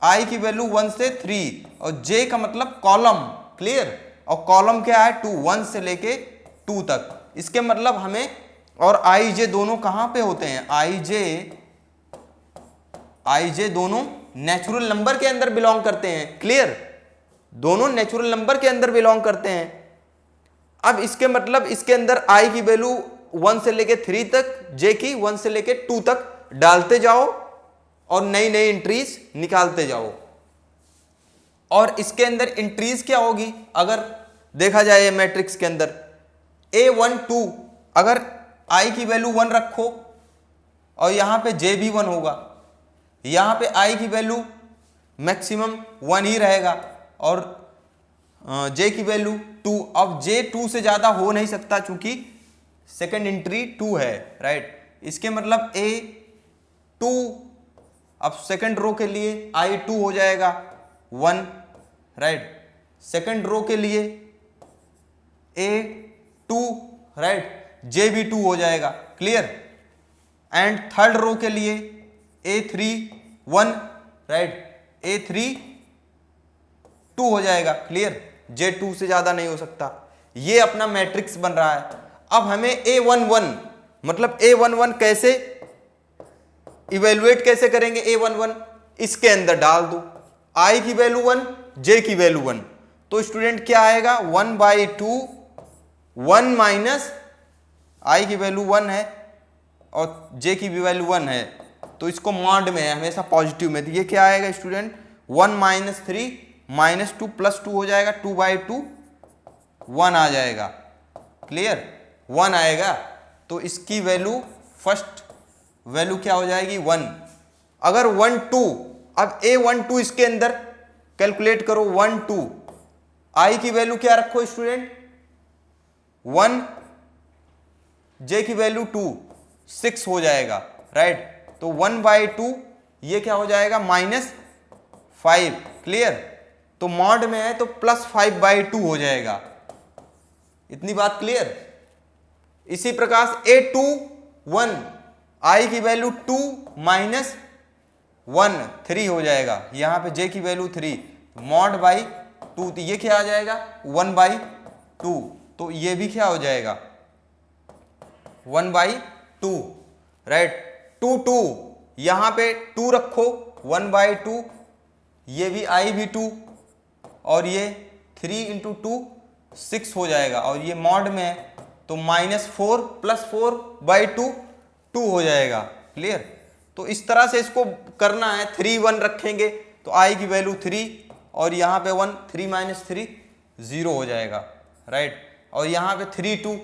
Speaker 1: I की वैल्यू 1 से 3 और J का मतलब कॉलम, क्लियर। और कॉलम क्या है 2, 1 से लेके 2 तक। इसके मतलब हमें और IJ दोनों कहां पे होते हैं, IJ दोनों नेचुरल नंबर के अंदर बिलोंग करते हैं, क्लियर, दोनों नेचुरल नंबर के अंदर बिलोंग करते हैं। अब इसके मतलब इसके अंदर I की वैल्यू 1 से लेके 3 तक, J की 1 से लेके 2 तक डालते जाओ और नई नई एंट्रीज निकालते जाओ। और इसके अंदर एंट्रीज क्या होगी, अगर देखा जाए मैट्रिक्स के अंदर A1 2, अगर I की वैल्यू 1 रखो और यहां पे J भी 1 होगा, यहां पे I की वैल्यू मैक्सिमम 1 ही रहेगा और J की वैल्यू 2। अब J 2 से ज्यादा हो नहीं सकता क्योंकि सेकेंड एंट्री 2 है, राइट। इसके मतलब A2, अब सेकेंड रो के लिए I2 हो जाएगा 1, राइट, सेकेंड रो के लिए A2, राइट, J भी 2 हो जाएगा, क्लियर। एंड थर्ड रो के लिए A3 1, राइट, A3 2 हो जाएगा, क्लियर, J 2 से ज्यादा नहीं हो सकता। ये अपना मैट्रिक्स बन रहा है। अब हमें A11 मतलब A11 कैसे इवेलुएट कैसे करेंगे, A11 इसके अंदर डाल दो, I की वैल्यू 1, J की वैल्यू 1, तो स्टूडेंट क्या आएगा 1/2, 1 माइनस I की वैल्यू 1 है और J की भी वैल्यू 1 है, तो इसको मॉड में है हमेशा पॉजिटिव में, तो ये क्या आएगा स्टूडेंट 1 - 3 - 2 + 2 हो जाएगा, 2/2 1 आ जाएगा, क्लियर, 1 आएगा। तो इसकी वैल्यू फर्स्ट वैल्यू क्या हो जाएगी 1। अगर 1 2, अब A12 इसके अंदर कैलकुलेट करो 1 2, I की वैल्यू क्या रखो स्टूडेंट 1, J की वैल्यू 2, 6 हो जाएगा, राइट। तो 1/2 ये क्या हो जाएगा -5, क्लियर। तो मॉड में है तो +5/2 हो जाएगा, इतनी बात क्लियर। इसी प्रकार से A21 I की वैल्यू 2 - 1 3 हो जाएगा, यहां पे J की वैल्यू 3, मॉड बाई 2, तो ये क्या आ जाएगा 1/2, तो ये भी क्या हो जाएगा 1/2, राइट। 2 2 यहां पे 2 रखो 1/2, ये भी I भी 2 और ये 3 × 2 6 हो जाएगा, और ये मॉड में है तो -4 + 4/2 2 हो जाएगा, क्लियर। तो इस तरह से इसको करना है, 3 1 रखेंगे तो I की वैल्यू 3 और यहाँ पे 1, 3 - 3 0 हो जाएगा, राइट। और यहाँ पे 3 2,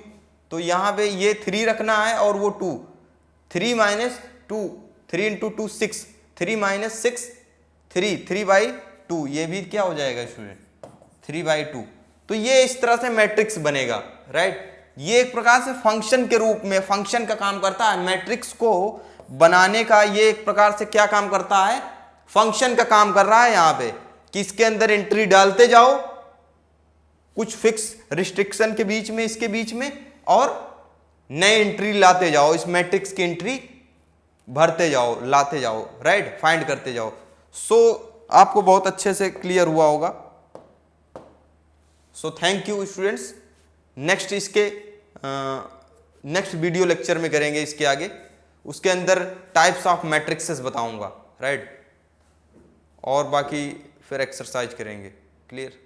Speaker 1: तो यहाँ पे ये 3 रखना है और वो 2, 3 - 2, 3 × 2 6, 3 - 6 3, 3/2, ये भी क्या हो जाएगा स्टूडेंट 3/2। तो ये इस तरह से मैट्रिक्स बनेगा, राइट। ये एक प्रकार से फंक्शन के रूप में फंक्शन का काम करता है, मैट्रिक्स को बनाने का ये एक प्रकार से क्या काम करता है, फंक्शन का काम कर रहा है यहाँ पे, कि इसके अंदर एंट्री डालते जाओ कुछ फिक्स रिस्ट्रिक्शन के बीच में, इसके बीच में, और नए एंट्री लाते जाओ, इस मैट्रिक्स की एंट्री भरते जाओ, लाते जाओ, राइट, फाइंड करते जाओ। सो आपको बहुत अच्छे से क्लियर हुआ होगा। So thank you students. Next इसके नेक्स्ट वीडियो लेक्चर में करेंगे इसके आगे, उसके अंदर टाइप्स ऑफ मैट्रिक्सेस बताऊंगा, राइट, और बाकी फिर एक्सरसाइज करेंगे। क्लियर।